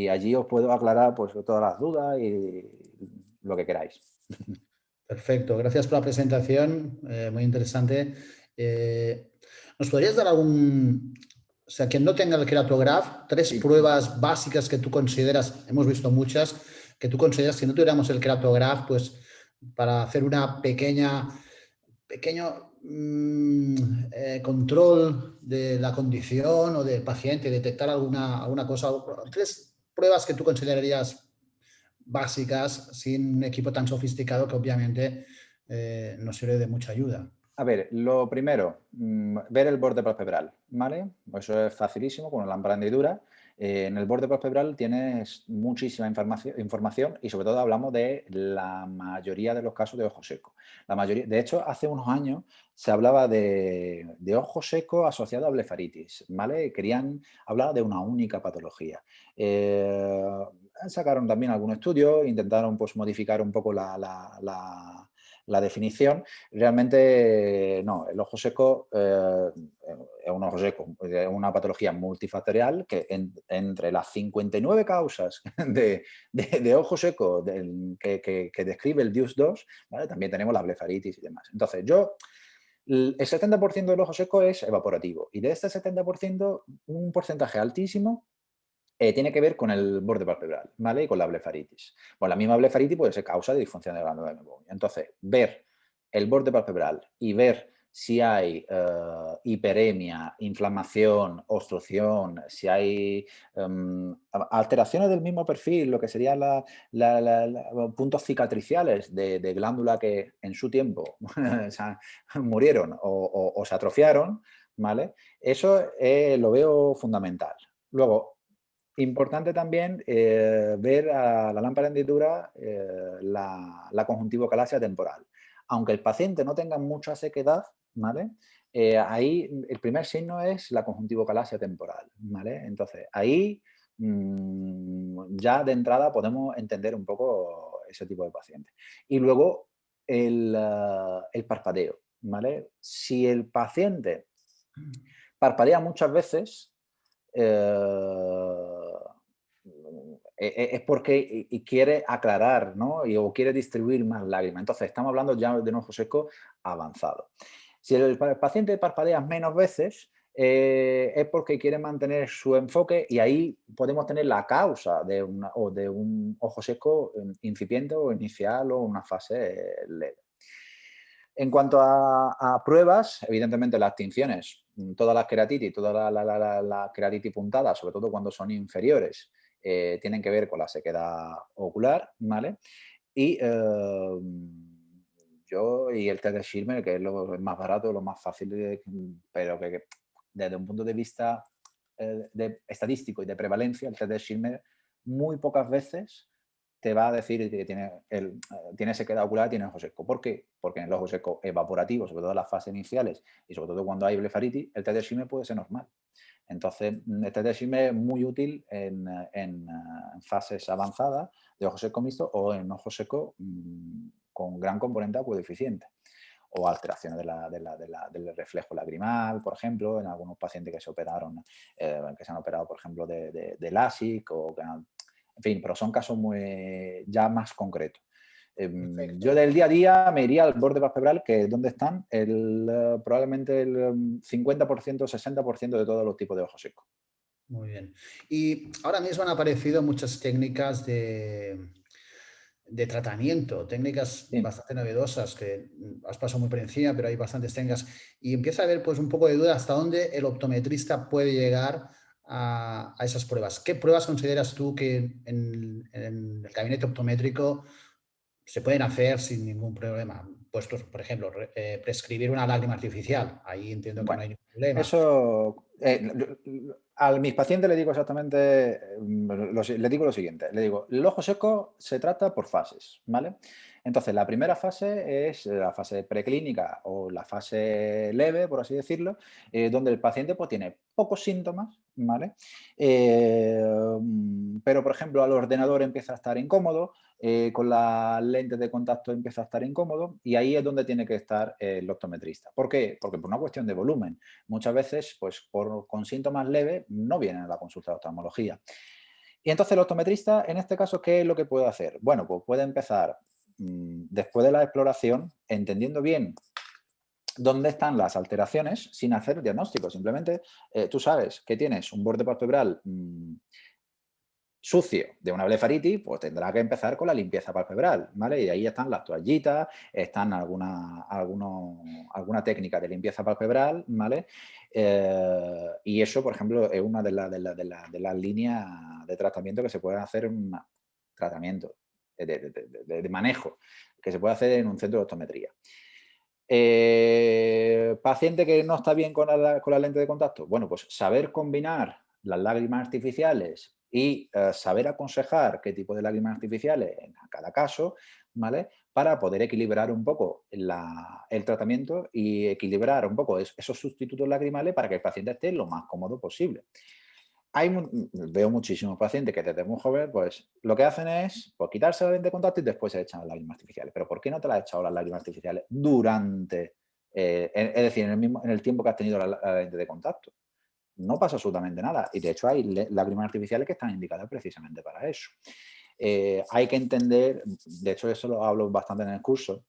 allí os puedo aclarar pues todas las dudas y lo que queráis. Perfecto, gracias por la presentación, muy interesante. ¿Nos podrías dar o sea, quien no tenga el Keratograph, 3 pruebas básicas que tú consideras, hemos visto muchas, que tú consideras, si no tuviéramos el Keratograph, pues para hacer una pequeño control de la condición o del paciente, detectar alguna cosa, 3 pruebas que tú considerarías básicas sin un equipo tan sofisticado que obviamente nos sirve de mucha ayuda? A ver, lo primero, ver el borde palpebral, ¿vale? Eso es facilísimo con la lámpara hendidura. En el borde palpebral tienes muchísima información y sobre todo hablamos de la mayoría de los casos de ojo seco. De hecho, hace unos años se hablaba de ojo seco asociado a blefaritis, ¿vale? Querían hablar de una única patología. Sacaron también algún estudio, intentaron pues, modificar un poco la definición. Realmente no, el ojo seco es un ojo seco, es una patología multifactorial que entre las 59 causas de ojo seco que describe el DIUS-2, ¿vale? También tenemos la blefaritis y demás. Entonces, el 70% del ojo seco es evaporativo y de este 70%, un porcentaje altísimo tiene que ver con el borde palpebral, ¿vale? Y con la blefaritis. Bueno, la misma blefaritis puede ser causa de disfunción de glándula de Meibomian. Entonces, ver el borde palpebral y ver si hay hiperemia, inflamación, obstrucción, si hay alteraciones del mismo perfil, lo que serían puntos cicatriciales de glándula que en su tiempo murieron o se atrofiaron, ¿vale? Eso lo veo fundamental. Luego, importante también ver a la lámpara de hendidura la conjuntivocalasia temporal. Aunque el paciente no tenga mucha sequedad, ¿vale? Ahí el primer signo es la conjuntivocalasia temporal, ¿vale? Entonces, ahí ya de entrada podemos entender un poco ese tipo de paciente. Y luego el parpadeo, ¿vale? Si el paciente parpadea muchas veces, es porque quiere aclarar, ¿no? O quiere distribuir más lágrimas. Entonces, estamos hablando ya de un ojo seco avanzado. Si el paciente parpadea menos veces, es porque quiere mantener su enfoque y ahí podemos tener la causa de un ojo seco incipiente o inicial o una fase leve. En cuanto a pruebas, evidentemente las tinciones, todas las queratitis, toda la queratitis puntada, sobre todo cuando son inferiores, tienen que ver con la sequedad ocular, ¿vale? Y y el test de Schirmer, que es lo más barato, lo más fácil, pero que desde un punto de vista estadístico y de prevalencia, el test de Schirmer muy pocas veces te va a decir que tiene sequedad ocular, tiene ojo seco. ¿Por qué? Porque en el ojo seco evaporativo, sobre todo en las fases iniciales y sobre todo cuando hay blefaritis, el test de Schirmer puede ser normal. Entonces, el test de Schirmer es muy útil en fases avanzadas de ojo seco mixto o en ojo seco con gran componente acuodeficiente o alteraciones del reflejo lagrimal, por ejemplo, en algunos pacientes que se operaron, que se han operado, por ejemplo, de LASIK en fin, pero son casos ya más concretos. Yo del día a día me iría al borde palpebral, que es donde están probablemente el 50%, 60% de todos los tipos de ojo seco. Muy bien. Y ahora mismo han aparecido muchas técnicas de tratamiento, técnicas Sí. bastante novedosas que has pasado muy por encima, pero hay bastantes técnicas. Y empieza a haber pues un poco de duda hasta dónde el optometrista puede llegar a esas pruebas. ¿Qué pruebas consideras tú que en el gabinete optométrico se pueden hacer sin ningún problema? Pues, por ejemplo, prescribir una lágrima artificial. Ahí entiendo que no Bueno, hay ningún problema. eso a mis pacientes les digo exactamente, le digo lo siguiente, le digo, el ojo seco se trata por fases, ¿vale? Entonces, la primera fase es la fase preclínica o la fase leve, por así decirlo, donde el paciente pues, tiene pocos síntomas, ¿vale? Pero, por ejemplo, al ordenador empieza a estar incómodo, con las lentes de contacto empieza a estar incómodo y ahí es donde tiene que estar el optometrista. ¿Por qué? Porque por una cuestión de volumen. Muchas veces, pues con síntomas leves, no vienen a la consulta de oftalmología. Y entonces el optometrista, en este caso, ¿qué es lo que puede hacer? Bueno, pues puede empezar después de la exploración, entendiendo bien dónde están las alteraciones sin hacer diagnóstico. Simplemente tú sabes que tienes un borde palpebral sucio de una blefaritis, pues tendrá que empezar con la limpieza palpebral, ¿vale? Y ahí están las toallitas, están alguna técnica de limpieza palpebral, ¿vale? Y eso, por ejemplo, es una de las líneas de tratamiento que se puede hacer en un tratamiento de manejo que se puede hacer en un centro de optometría. Paciente que no está bien con la lente de contacto, bueno, pues saber combinar las lágrimas artificiales y saber aconsejar qué tipo de lágrimas artificiales en cada caso, ¿vale? Para poder equilibrar un poco el tratamiento y equilibrar un poco esos sustitutos lagrimales para que el paciente esté lo más cómodo posible. Veo muchísimos pacientes que desde muy joven, pues lo que hacen es pues, quitarse la lente de contacto y después se echan las lágrimas artificiales. Pero ¿por qué no te las has echado las lágrimas artificiales durante, es decir, en el tiempo que has tenido la lente de contacto? No pasa absolutamente nada. Y de hecho hay lágrimas artificiales que están indicadas precisamente para eso. Hay que entender, de hecho eso lo hablo bastante en el curso.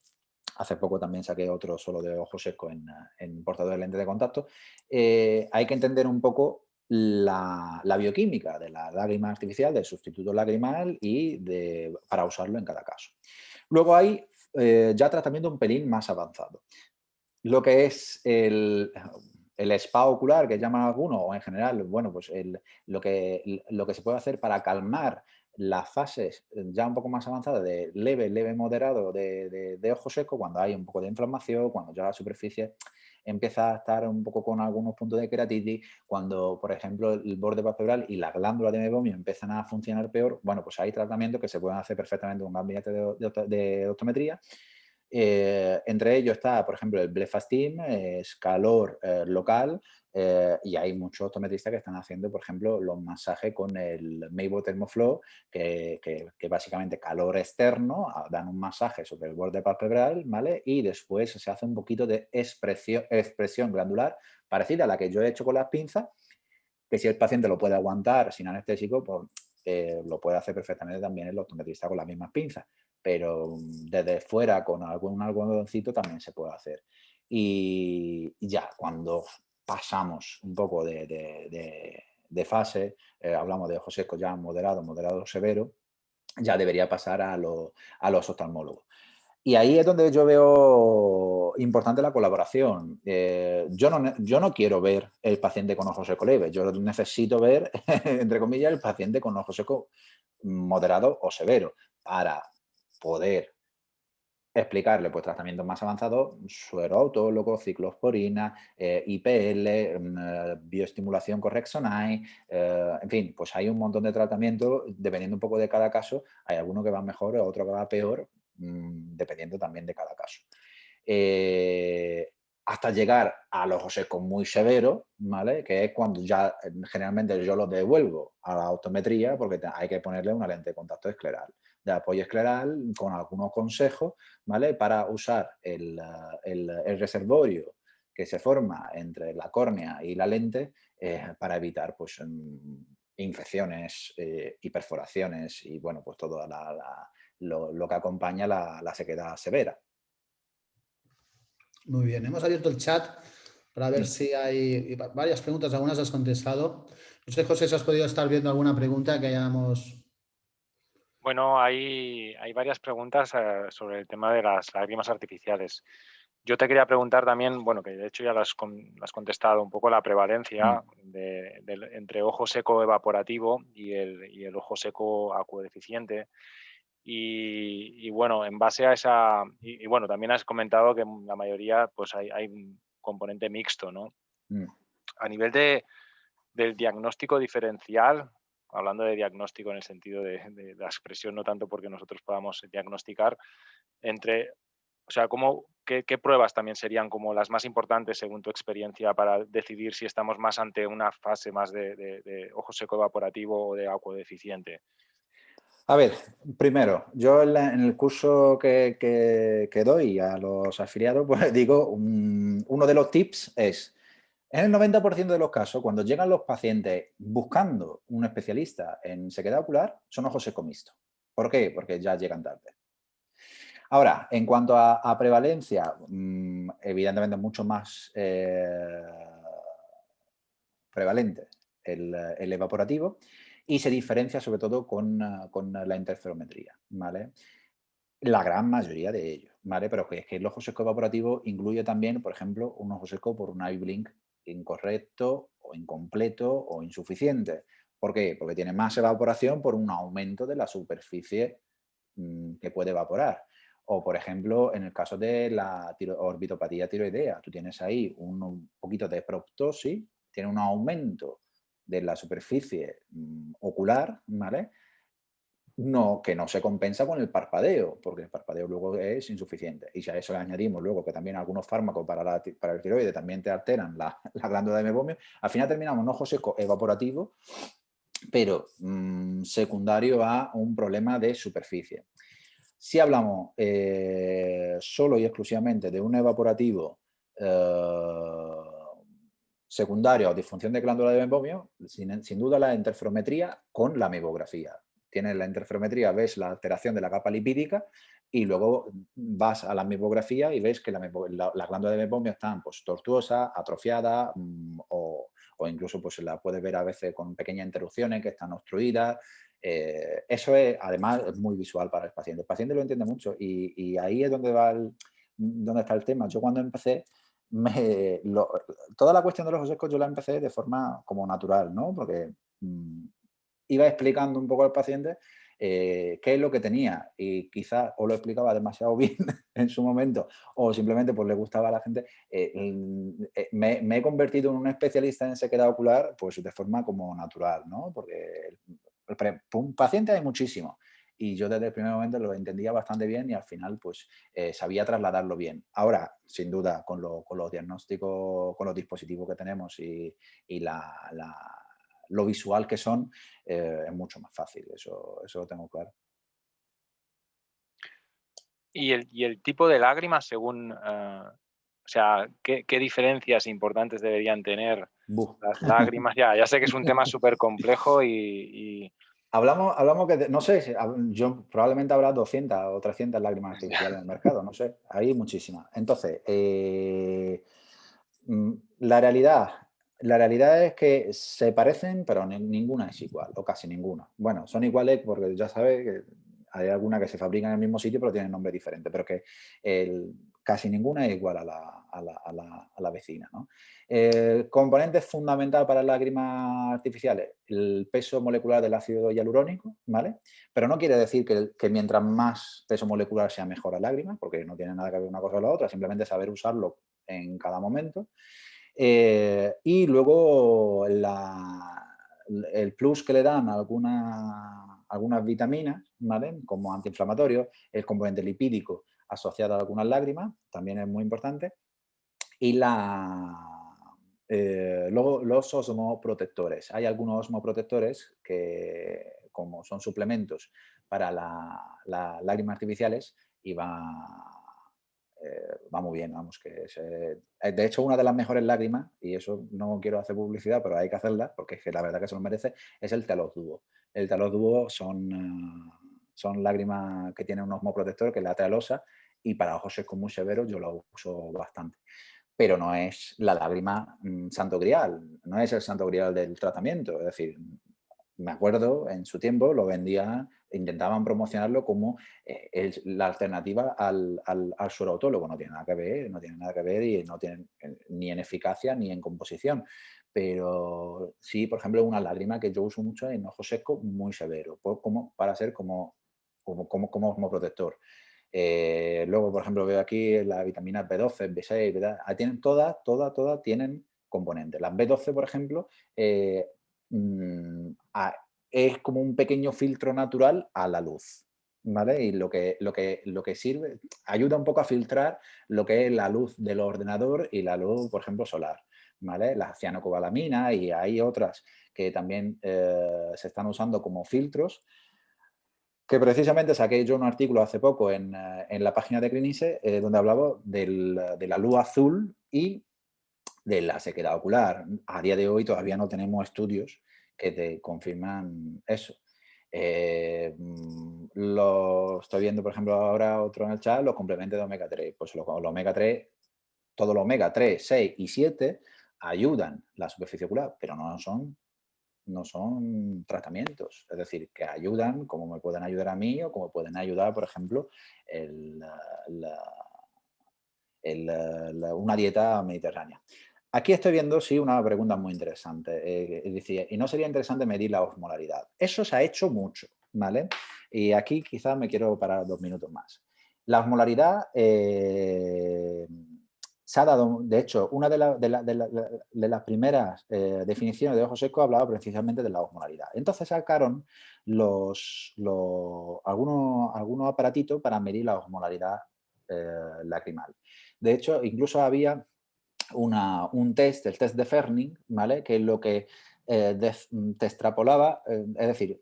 Hace poco también saqué otro solo de ojo seco en portador de lente de contacto. Hay que entender un poco la bioquímica de la lágrima artificial, del sustituto lagrimal y para usarlo en cada caso. Luego hay ya tratamiento un pelín más avanzado. Lo que es el spa ocular que llaman algunos, o en general, bueno, pues lo que se puede hacer para calmar las fases ya un poco más avanzadas de leve, moderado de ojo seco, cuando hay un poco de inflamación, cuando ya la superficie empieza a estar un poco con algunos puntos de queratitis, cuando, por ejemplo, el borde palpebral y la glándula de mebomio empiezan a funcionar peor, bueno, pues hay tratamientos que se pueden hacer perfectamente con un gabinete de optometría. Entre ellos está, por ejemplo, el Blefastim, es calor local, y hay muchos optometristas que están haciendo, por ejemplo, los masajes con el Meibo Thermoflow, que básicamente calor externo, dan un masaje sobre el borde palpebral, ¿vale? Y después se hace un poquito de expresión glandular, parecida a la que yo he hecho con las pinzas, que si el paciente lo puede aguantar sin anestésico, pues lo puede hacer perfectamente también el optometrista con las mismas pinzas, pero desde fuera con algún algodoncito también se puede hacer. Y ya cuando pasamos un poco de fase, hablamos de ojo seco ya moderado, severo, ya debería pasar a los oftalmólogos. Y ahí es donde yo veo importante la colaboración. Yo no quiero ver el paciente con ojos seco leve, yo necesito ver, entre comillas, el paciente con ojos seco moderado o severo para poder explicarle pues, tratamientos más avanzados, suero autólogo, ciclosporina, IPL, bioestimulación con Rexonide, en fin, pues hay un montón de tratamientos, dependiendo un poco de cada caso, hay alguno que va mejor, otro que va peor, dependiendo también de cada caso. Hasta llegar al ojo seco muy severo, ¿vale? Que es cuando ya generalmente yo lo devuelvo a la optometría porque hay que ponerle una lente de contacto escleral, de apoyo escleral con algunos consejos, ¿vale? Para usar el reservorio que se forma entre la córnea y la lente para evitar pues, infecciones y perforaciones y bueno, pues todo lo que acompaña la sequedad severa. Muy bien, hemos abierto el chat para ver si hay varias preguntas, algunas has contestado. No sé, José, si has podido estar viendo alguna pregunta que hayamos... Bueno, hay varias preguntas sobre el tema de las lágrimas artificiales. Yo te quería preguntar también, bueno, que de hecho ya las has contestado un poco, la prevalencia entre ojo seco evaporativo y el ojo seco acuodeficiente. Y bueno, en base a esa... Y bueno, también has comentado que la mayoría pues hay un componente mixto, ¿no? Mm. A nivel del diagnóstico diferencial, hablando de diagnóstico en el sentido de la expresión, no tanto porque nosotros podamos diagnosticar, o sea, qué pruebas también serían como las más importantes según tu experiencia para decidir si estamos más ante una fase más de ojo seco evaporativo o de acuodeficiente? A ver, primero, yo en el curso que doy a los afiliados, pues digo, uno de los tips es, en el 90% de los casos, cuando llegan los pacientes buscando un especialista en sequedad ocular, son ojos seco mixto. ¿Por qué? Porque ya llegan tarde. Ahora, en cuanto a prevalencia, evidentemente mucho más prevalente el evaporativo y se diferencia sobre todo con la interferometría, ¿vale? La gran mayoría de ellos, ¿vale? Pero es que el ojo seco evaporativo incluye también, por ejemplo, un ojo seco por un eye blink incorrecto o incompleto o insuficiente. ¿Por qué? Porque tiene más evaporación por un aumento de la superficie que puede evaporar. O, por ejemplo, en el caso de la orbitopatía tiroidea, tú tienes ahí un poquito de proptosis, tiene un aumento de la superficie ocular, ¿vale? Que no se compensa con el parpadeo, porque el parpadeo luego es insuficiente. Y si a eso le añadimos luego que también algunos fármacos para el tiroide también te alteran la glándula de mebomio, al final terminamos un ojo seco evaporativo, pero secundario a un problema de superficie. Si hablamos solo y exclusivamente de un evaporativo secundario a disfunción de glándula de mebomio, sin duda la interferometría con la mebografía. Tienes la interferometría, ves la alteración de la capa lipídica y luego vas a la mebografía y ves que las glándulas de mebomio están pues, tortuosas, atrofiadas o incluso pues, la puedes ver a veces con pequeñas interrupciones que están obstruidas. Eso es, además, es muy visual para el paciente. El paciente lo entiende mucho y ahí es donde está el tema. Yo cuando empecé, toda la cuestión de los ojos secos yo la empecé de forma como natural, ¿no? Porque iba explicando un poco al paciente qué es lo que tenía y quizás o lo explicaba demasiado bien en su momento o simplemente pues le gustaba a la gente. Me he convertido en un especialista en sequedad ocular pues de forma como natural, ¿no? Porque un paciente hay muchísimo y yo desde el primer momento lo entendía bastante bien y al final pues sabía trasladarlo bien. Ahora, sin duda, con los diagnósticos, con los dispositivos que tenemos y lo visual que son, es mucho más fácil, eso lo tengo claro. Y el tipo de lágrimas según, o sea, ¿qué diferencias importantes deberían tener Buh. las lágrimas? Ya sé que es un tema súper complejo y Hablamos que, no sé, yo probablemente habrá 200 o 300 lágrimas artificiales en el mercado, no sé, hay muchísimas. Entonces, la realidad es que se parecen, pero ninguna es igual, o casi ninguna. Bueno, son iguales porque ya sabes que hay algunas que se fabrican en el mismo sitio, pero tienen nombre diferente, pero que casi ninguna es igual a la vecina, ¿no? Componente fundamental para las lágrimas artificiales, el peso molecular del ácido hialurónico, ¿vale? Pero no quiere decir que mientras más peso molecular sea mejor la lágrima, porque no tiene nada que ver una cosa con la otra, simplemente saber usarlo en cada momento. Y luego el plus que le dan algunas vitaminas, ¿vale? Como antiinflamatorio, el componente lipídico asociado a algunas lágrimas, también es muy importante. Y luego los osmoprotectores. Hay algunos osmoprotectores que, como son suplementos para las lágrimas artificiales, y va muy bien, vamos, de hecho, una de las mejores lágrimas, y eso no quiero hacer publicidad, pero hay que hacerla, porque es que la verdad que se lo merece, es el Telos Duo. El Telos Duo son lágrimas que tienen un osmoprotector, que es la tealosa, y para ojos secos muy severos yo lo uso bastante. Pero no es la lágrima santo grial, no es el santo grial del tratamiento. Es decir, me acuerdo, en su tiempo lo vendían, intentaban promocionarlo como la alternativa al suero autólogo. No tiene nada que ver, no tiene nada que ver y no tiene ni en eficacia ni en composición. Pero sí, por ejemplo, una lágrima que yo uso mucho en ojo seco muy severo, para ser como osmoprotector. Luego, por ejemplo, veo aquí la vitamina B12, B6, ¿verdad? Tienen todas tienen componentes. Las B12, por ejemplo, es como un pequeño filtro natural a la luz, ¿vale? Y lo que sirve, ayuda un poco a filtrar lo que es la luz del ordenador y la luz, por ejemplo, solar, ¿vale? La cianocobalamina y hay otras que también se están usando como filtros, que precisamente saqué yo un artículo hace poco en la página de Clinice donde hablaba de la luz azul y de la sequedad ocular. A día de hoy todavía no tenemos estudios que te confirman eso. Lo estoy viendo, por ejemplo, ahora otro en el chat, los complementos de omega 3. Pues los omega 3, todo los omega 3, 6 y 7 ayudan la superficie ocular, pero no son tratamientos, es decir, que ayudan como me pueden ayudar a mí o como pueden ayudar, por ejemplo, una dieta mediterránea. Aquí estoy viendo, sí, una pregunta muy interesante. Decía, ¿y no sería interesante medir la osmolaridad? Eso se ha hecho mucho, ¿vale? Y aquí quizás me quiero parar 2 minutos más. La osmolaridad se ha dado, de hecho, una de las primeras definiciones de ojo seco hablaba precisamente de la osmolaridad. Entonces sacaron algunos aparatitos para medir la osmolaridad lacrimal. De hecho, incluso había un test, el test de Ferning, ¿vale? Que es lo que te extrapolaba, es decir,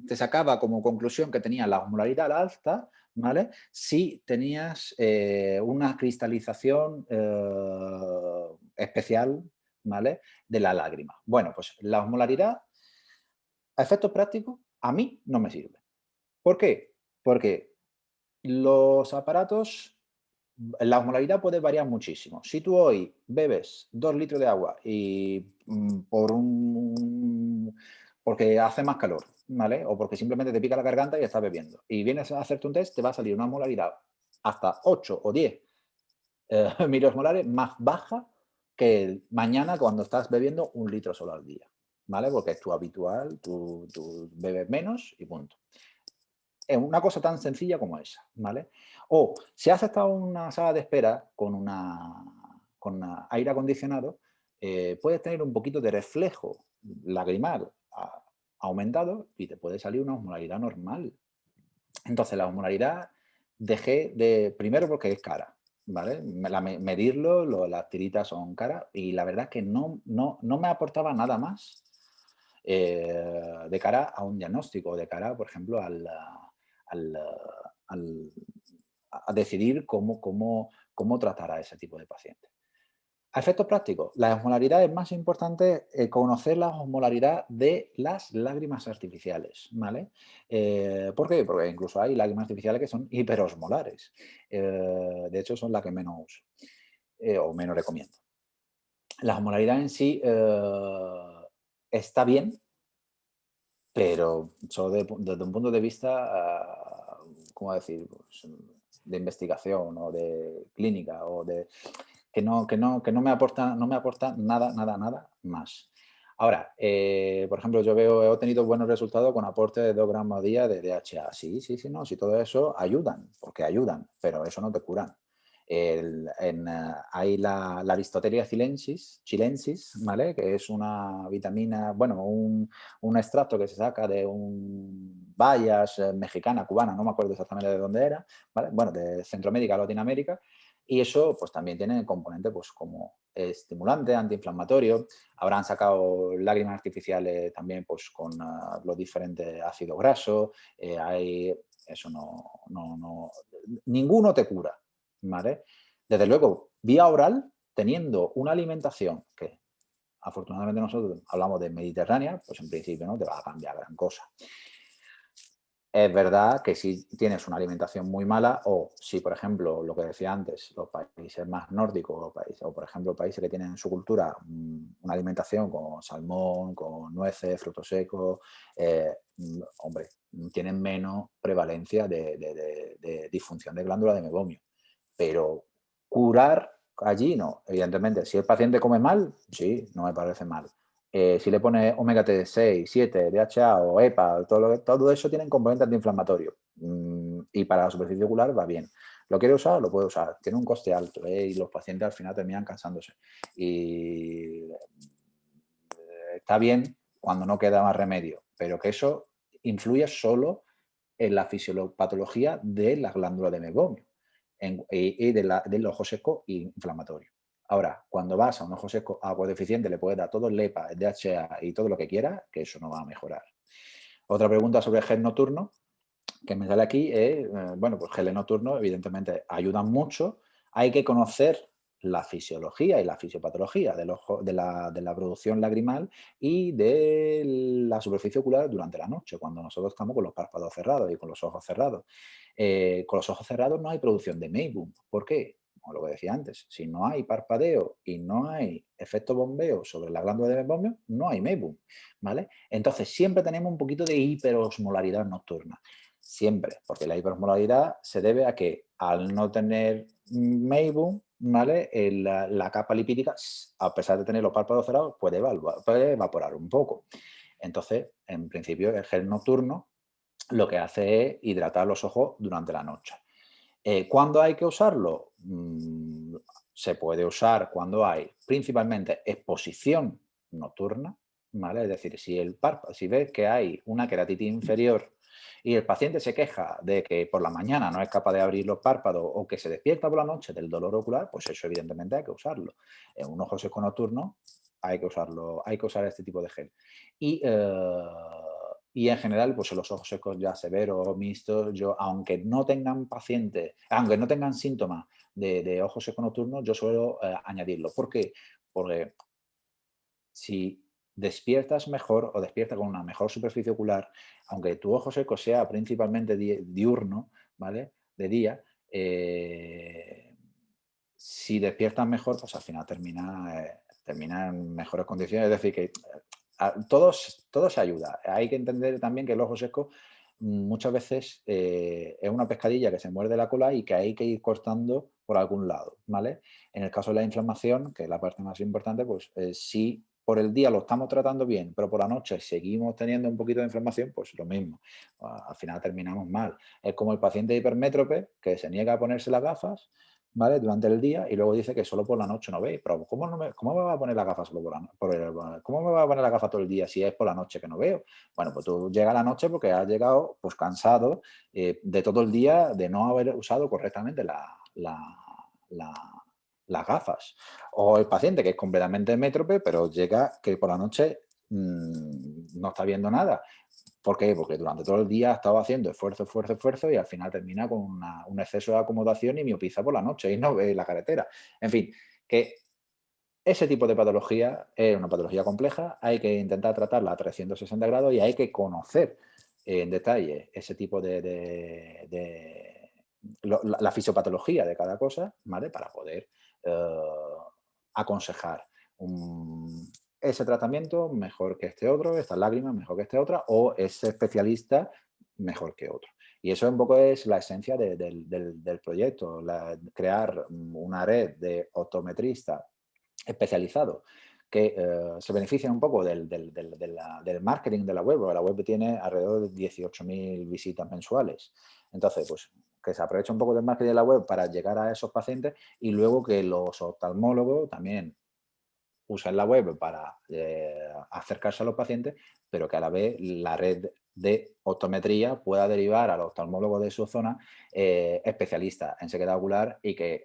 te sacaba como conclusión que tenía la osmolaridad alta, ¿vale? Si tenías una cristalización especial, ¿vale? De la lágrima. Bueno, pues la osmolaridad, a efectos prácticos, a mí no me sirve. ¿Por qué? Porque los aparatos, la osmolaridad puede variar muchísimo. Si tú hoy bebes 2 litros de agua y porque hace más calor, ¿vale? O porque simplemente te pica la garganta y estás bebiendo, y vienes a hacerte un test, te va a salir una osmolaridad hasta 8 o 10 miliosmolares más baja que mañana cuando estás bebiendo 1 litro solo al día, ¿vale? Porque es tu habitual, tú bebes menos y punto. Es una cosa tan sencilla como esa, ¿vale? O si has estado en una sala de espera con aire acondicionado, puedes tener un poquito de reflejo lagrimal aumentado y te puede salir una osmolaridad normal. Entonces, la osmolaridad dejé de, primero porque es cara, ¿vale? Medirlo, las tiritas son caras y la verdad es que no me aportaba nada más de cara a un diagnóstico, de cara, por ejemplo, al, al- a decidir cómo tratar a ese tipo de pacientes. A efectos prácticos, la osmolaridad es más importante conocer la osmolaridad de las lágrimas artificiales, ¿vale? ¿Por qué? Porque incluso hay lágrimas artificiales que son hiperosmolares. De hecho, son las que menos uso o menos recomiendo. La osmolaridad en sí está bien, pero solo desde un punto de vista, ¿cómo decir? Pues, de investigación o de clínica o de que no me aporta nada más. Ahora, por ejemplo, he tenido buenos resultados con aporte de 2 gramos al día de DHA. Sí, no, sí, todo eso ayudan, porque ayudan, pero eso no te curan. Hay la Aristotelia chilensis, ¿vale? Que es una vitamina, bueno, un extracto que se saca de un bayas mexicana, cubana, no me acuerdo exactamente de dónde era, ¿vale? Bueno, de Centroamérica, Latinoamérica, y eso pues también tiene componente pues como estimulante, antiinflamatorio. Habrán sacado lágrimas artificiales también pues con los diferentes ácidos grasos. Eso ninguno te cura, ¿vale? Desde luego, vía oral, teniendo una alimentación que afortunadamente nosotros hablamos de mediterránea, pues en principio no te va a cambiar gran cosa. Es verdad que si tienes una alimentación muy mala o si, por ejemplo, lo que decía antes, los países más nórdicos o por ejemplo, países que tienen en su cultura una alimentación con salmón, con nueces, frutos secos, hombre, tienen menos prevalencia de disfunción de glándula de mebomio. Pero curar allí no. Evidentemente, si el paciente come mal, sí, no me parece mal. Si le pone omega 3, 6, 7, DHA o EPA, todo eso tiene componente antiinflamatorio. Y para la superficie ocular va bien. ¿Lo quiere usar? Lo puede usar. Tiene un coste alto y los pacientes al final terminan cansándose. Y está bien cuando no queda más remedio, pero que eso influye solo en la fisiopatología de la glándula de mebomio y del ojo seco e inflamatorio. Ahora, cuando vas a un ojo seco agua deficiente, le puedes dar todo el EPA, el DHA y todo lo que quiera, que eso no va a mejorar. Otra pregunta sobre el gel nocturno que me sale aquí es, bueno, pues geles nocturnos evidentemente ayudan mucho. Hay que conocer la fisiología y la fisiopatología de la producción lagrimal y de la superficie ocular durante la noche, cuando nosotros estamos con los párpados cerrados y con los ojos cerrados. Con los ojos cerrados no hay producción de Meiboom. ¿Por qué? Como lo que decía antes, si no hay parpadeo y no hay efecto bombeo sobre la glándula de mebomio, no hay Meiboom, ¿vale? Entonces siempre tenemos un poquito de hiperosmolaridad nocturna. Siempre, porque la hiperosmolaridad se debe a que al no tener Meiboom, ¿vale? La capa lipídica, a pesar de tener los párpados cerrados, puede evaporar un poco. Entonces, en principio, el gel nocturno lo que hace es hidratar los ojos durante la noche. ¿Cuándo hay que usarlo? Se puede usar cuando hay principalmente exposición nocturna, ¿vale? Es decir, si ves que hay una queratitis inferior y el paciente se queja de que por la mañana no es capaz de abrir los párpados o que se despierta por la noche del dolor ocular, pues eso evidentemente hay que usarlo. En un ojo seco nocturno hay que usar este tipo de gel. Y en general, pues en los ojos secos ya severos o mixtos, yo, aunque no tengan síntomas de ojo seco nocturno, yo suelo añadirlo. ¿Por qué? Porque si despiertas mejor o despiertas con una mejor superficie ocular, aunque tu ojo seco sea principalmente diurno, ¿vale? De día, si despiertas mejor, pues al final termina en mejores condiciones. Es decir, que todo se ayuda. Hay que entender también que el ojo seco muchas veces es una pescadilla que se muerde la cola y que hay que ir cortando por algún lado, ¿vale? En el caso de la inflamación, que es la parte más importante, pues si por el día lo estamos tratando bien, pero por la noche seguimos teniendo un poquito de inflamación, pues lo mismo. Al final terminamos mal. Es como el paciente hipermétrope que se niega a ponerse las gafas, ¿vale? Durante el día y luego dice que solo por la noche no ve. Pero ¿cómo me va a poner las gafas solo ¿cómo me va a poner las gafas todo el día si es por la noche que no veo? Bueno, pues tú llegas a la noche porque has llegado pues cansado de todo el día de no haber usado correctamente las gafas. O el paciente que es completamente métrope, pero llega que por la noche no está viendo nada. ¿Por qué? Porque durante todo el día ha estado haciendo esfuerzo y al final termina con un exceso de acomodación y miopiza por la noche y no ve la carretera. En fin, que ese tipo de patología es una patología compleja, hay que intentar tratarla a 360 grados y hay que conocer en detalle ese tipo la fisiopatología de cada cosa, ¿vale? Para poder aconsejar ese tratamiento mejor que este otro, estas lágrimas mejor que este otra, o ese especialista mejor que otro. Y eso un poco es la esencia del proyecto, crear una red de optometristas especializado que se benefician un poco del marketing de la web, porque la web tiene alrededor de 18.000 visitas mensuales. Entonces, pues que se aproveche un poco del marketing de la web para llegar a esos pacientes y luego que los oftalmólogos también usan la web para acercarse a los pacientes, pero que a la vez la red de optometría pueda derivar al oftalmólogo de su zona especialista en sequedad ocular y que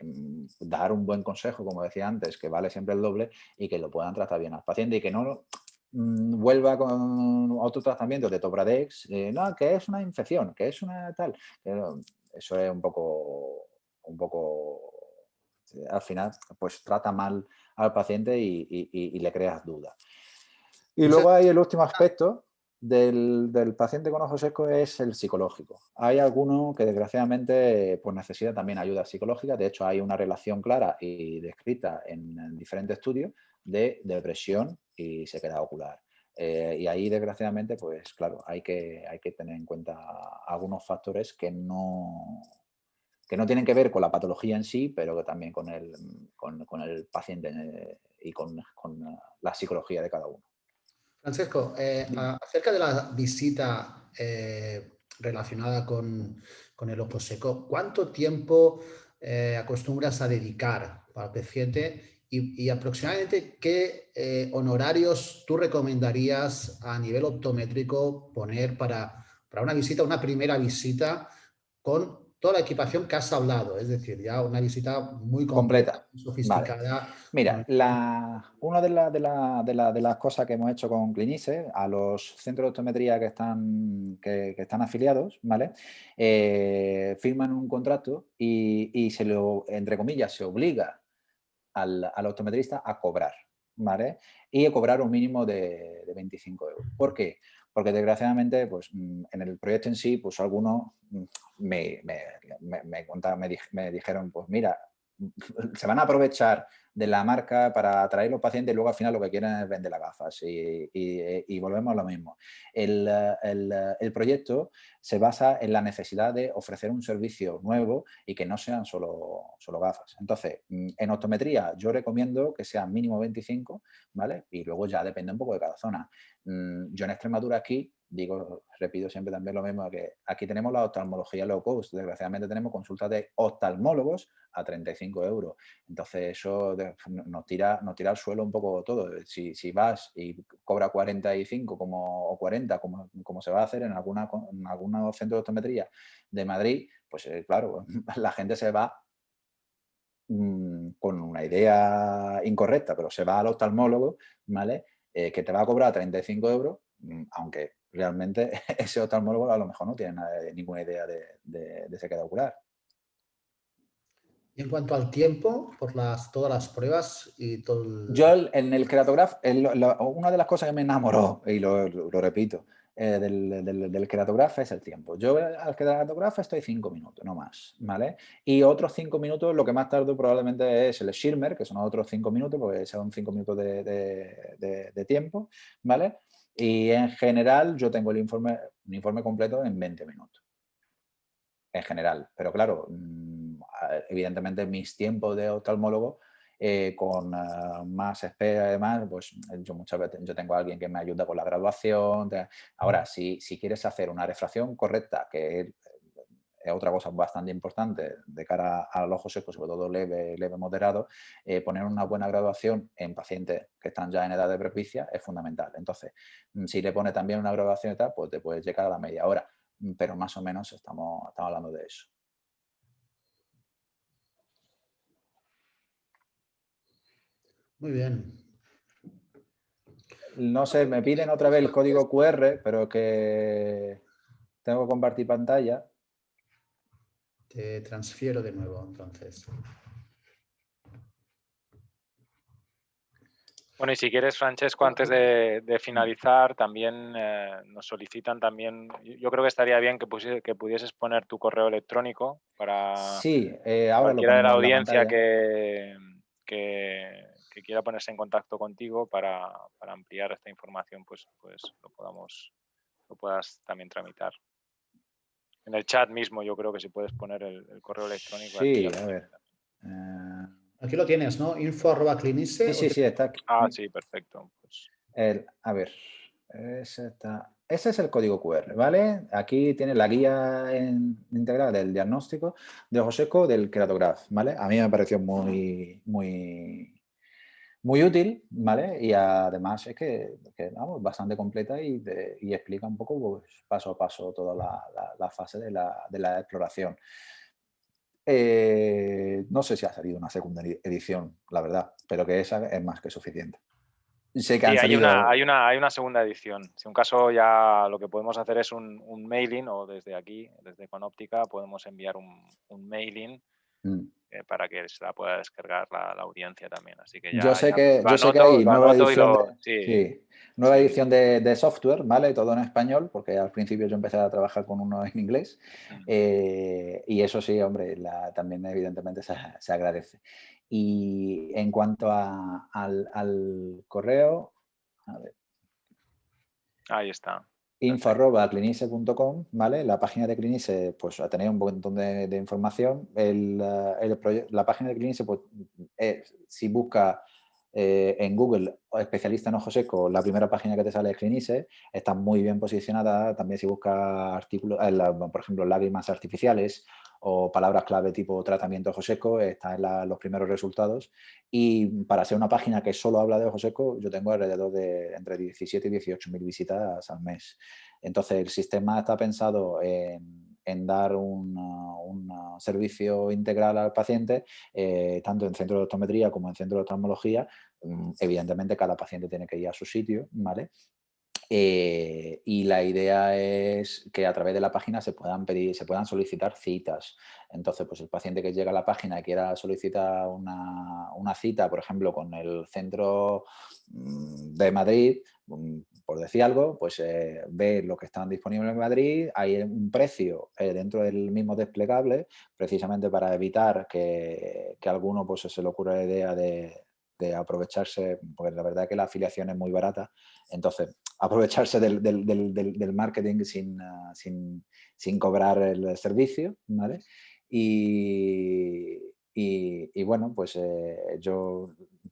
dar un buen consejo, como decía antes, que vale siempre el doble y que lo puedan tratar bien al paciente y que no vuelva con otro tratamiento de Tobradex, no, que es una infección, que es una tal. Eso es al final, pues trata mal al paciente y le creas dudas. Y luego hay el último aspecto del paciente con ojos secos es el psicológico. Hay alguno que desgraciadamente pues necesita también ayuda psicológica. De hecho, hay una relación clara y descrita en diferentes estudios de depresión y sequedad ocular. Y ahí, desgraciadamente, pues claro, hay que tener en cuenta algunos factores que no tienen que ver con la patología en sí, pero que también con el paciente y con la psicología de cada uno. Francesco, acerca de la visita relacionada con el ojo seco, ¿cuánto tiempo acostumbras a dedicar al paciente y aproximadamente qué honorarios tú recomendarías a nivel optométrico poner para una visita, una primera visita con toda la equipación que has hablado? Es decir, ya una visita muy completa, Completa. muy Vale. sofisticada. Mira, una de las cosas que hemos hecho con Clinice, a los centros de optometría que están afiliados, ¿vale? Firman un contrato y entre comillas, se obliga al optometrista a cobrar, ¿vale? Y a cobrar un mínimo de 25 euros. ¿Por qué? Porque desgraciadamente, pues en el proyecto en sí, pues algunos me dijeron, pues mira, se van a aprovechar de la marca para atraer los pacientes y luego al final lo que quieren es vender las gafas y volvemos a lo mismo. El proyecto se basa en la necesidad de ofrecer un servicio nuevo y que no sean solo gafas. Entonces, en optometría yo recomiendo que sean mínimo 25, ¿vale? Y luego ya depende un poco de cada zona. Yo en Extremadura aquí, repito siempre también lo mismo, que aquí tenemos la oftalmología low cost. Desgraciadamente tenemos consultas de oftalmólogos a 35 euros. Entonces eso nos tira al suelo un poco todo. Si vas y cobra 45 o 40 como se va a hacer en algunos centros de optometría de Madrid, pues claro, la gente se va con una idea incorrecta, pero se va al oftalmólogo, ¿vale? Que te va a cobrar 35 euros, aunque realmente ese oftalmólogo a lo mejor no tiene ninguna idea de sequedad ocular. Y en cuanto al tiempo, por todas las pruebas y todo Yo en el Keratograph, una de las cosas que me enamoró, y lo repito, del Keratograph es el tiempo. Yo al Keratograph estoy 5 minutos, no más, ¿vale? Y otros 5 minutos, lo que más tardo probablemente es el Schirmer, que son otros 5 minutos, porque son 5 minutos de tiempo, ¿vale? Y en general yo tengo un informe completo en 20 minutos. En general, pero claro, evidentemente mis tiempos de oftalmólogo con más espera, además, pues yo muchas veces yo tengo a alguien que me ayuda con la graduación. Ahora, si quieres hacer una refracción correcta, que es otra cosa bastante importante de cara al ojo seco, sobre todo leve, moderado, poner una buena graduación en pacientes que están ya en edad de presbicia es fundamental. Entonces, si le pone también una graduación y tal, pues te puedes llegar a la media hora, pero más o menos estamos hablando de eso. Muy bien. No sé, me piden otra vez el código QR, pero que tengo que compartir pantalla. Te transfiero de nuevo, entonces. Bueno, y si quieres, Francesco, antes de finalizar, también nos solicitan también, yo creo que estaría bien que pudieses poner tu correo electrónico para Sí, ahora lo cualquiera de la ponemos en la audiencia pantalla. que quiera ponerse en contacto contigo para ampliar esta información, pues lo puedas también tramitar. En el chat mismo yo creo que si puedes poner el correo electrónico. Así Sí, la a ver. Aquí lo tienes, ¿no? Info@clinice. Sí, está aquí. sí, perfecto. Pues, A ver, ese es el código QR, ¿vale? Aquí tiene la guía integral del diagnóstico de ojo seco del queratograph, ¿vale? A mí me pareció muy útil, ¿vale? Y además es que vamos, bastante completa y explica un poco pues, paso a paso toda la fase de la exploración. No sé si ha salido una segunda edición, la verdad, pero que esa es más que suficiente. Sé que sí, han salido... hay una segunda edición. Si un caso ya lo que podemos hacer es un mailing, o desde aquí, desde Econóptica, podemos enviar un mailing para que se la pueda descargar la audiencia también. Así que Yo ya sé que hay lo nueva anoto y edición sí, nueva sí. edición de software, ¿vale? Todo en español, porque al principio yo empecé a trabajar con uno en inglés. Y eso sí, hombre, también evidentemente se agradece. Y en cuanto al correo, a ver, Ahí está. info@clinice.com, ¿vale? La página de Clinice, pues a tener un montón de información. La página de Clinice, pues si busca en Google especialista en ojo seco, la primera página que te sale es Clinice, está muy bien posicionada. También si busca artículos, por ejemplo, lágrimas artificiales o palabras clave tipo tratamiento ojo seco, está en los primeros resultados. Y para ser una página que solo habla de ojo seco, yo tengo alrededor de entre 17 y 18.000 visitas al mes. Entonces, el sistema está pensado en dar un servicio integral al paciente, tanto en centro de optometría como en centro de oftalmología. Evidentemente, cada paciente tiene que ir a su sitio, ¿vale? Y la idea es que a través de la página se puedan solicitar citas. Entonces, pues el paciente que llega a la página y quiera solicitar una cita, por ejemplo, con el centro de Madrid, por decir algo, pues ve lo que están disponibles en Madrid. Hay un precio dentro del mismo desplegable, precisamente para evitar que a alguno pues, se le ocurra la idea de aprovecharse, porque la verdad es que la afiliación es muy barata. Entonces, aprovecharse del marketing sin cobrar el servicio, ¿vale? Y bueno, pues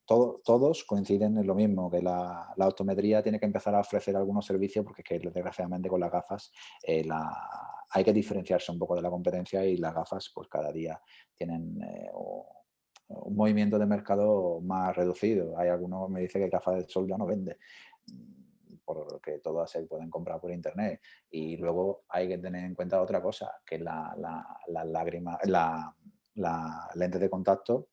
todos coinciden en lo mismo, que la optometría tiene que empezar a ofrecer algunos servicios, porque es que desgraciadamente con las gafas hay que diferenciarse un poco de la competencia, y las gafas pues cada día tienen un movimiento de mercado más reducido. Hay algunos que me dicen que gafas de sol ya no vende, porque todas se pueden comprar por internet. Y luego hay que tener en cuenta otra cosa, que la lente de contacto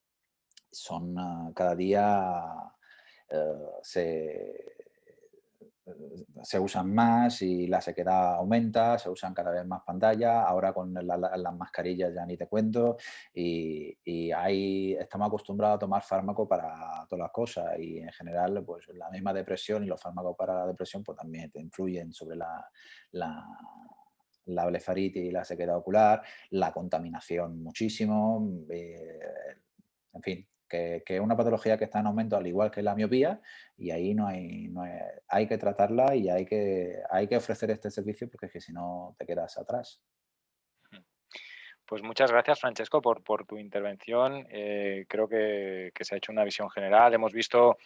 son cada día se usan más y la sequedad aumenta, se usan cada vez más pantallas. Ahora con las mascarillas ya ni te cuento, y estamos acostumbrados a tomar fármacos para todas las cosas, y en general pues la misma depresión y los fármacos para la depresión pues también te influyen sobre la blefaritis y la sequedad ocular, la contaminación muchísimo, en fin, que es una patología que está en aumento al igual que la miopía, y ahí hay que tratarla, y hay que ofrecer este servicio, porque es que si no te quedas atrás. Pues muchas gracias, Francesco, por tu intervención. Creo que se ha hecho una visión general. Hemos visto,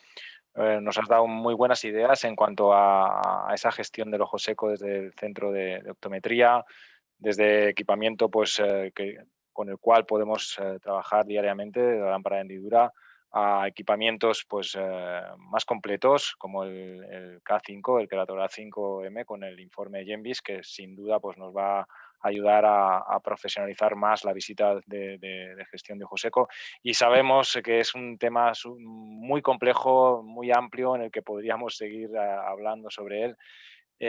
nos has dado muy buenas ideas en cuanto a esa gestión del ojo seco desde el centro de optometría, desde equipamiento pues, con el cual podemos trabajar diariamente, de la lámpara de hendidura, a equipamientos pues, más completos como el K5, el Kerator A5M con el informe Genvis, que sin duda pues, nos va a ayudar a profesionalizar más la visita de gestión de ojo seco. Y sabemos que es un tema muy complejo, muy amplio, en el que podríamos seguir hablando sobre él. Sí,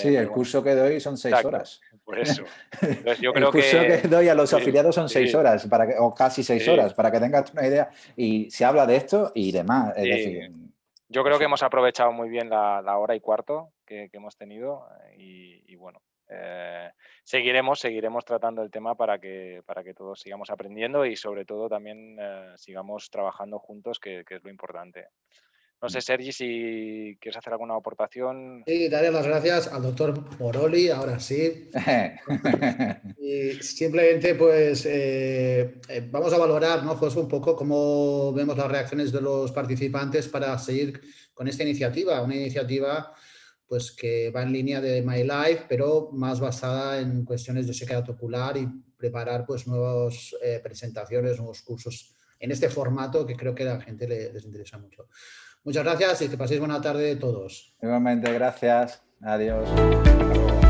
Pero el bueno, curso que doy son 6 exacto, horas. por eso. Entonces yo El creo curso que doy a los sí, afiliados son 6 sí, horas, o casi 6 sí, horas, para que tengas una idea. Y se habla de esto y demás. Es sí. decir, Yo es creo que hemos súper. aprovechado muy bien la hora y cuarto que hemos tenido y bueno, seguiremos tratando el tema para que todos sigamos aprendiendo y sobre todo también sigamos trabajando juntos, que es lo importante. No sé, Sergi, si quieres hacer alguna aportación. Sí, daré las gracias al doctor Moroli, ahora sí. Y simplemente, pues, vamos a valorar, ¿no, José, un poco cómo vemos las reacciones de los participantes para seguir con esta iniciativa? Una iniciativa, pues, que va en línea de My Life, pero más basada en cuestiones de sequedad ocular y preparar, pues, nuevas presentaciones, nuevos cursos en este formato que creo que a la gente les interesa mucho. Muchas gracias y que paséis buena tarde todos. Igualmente, gracias. Adiós. Hasta luego.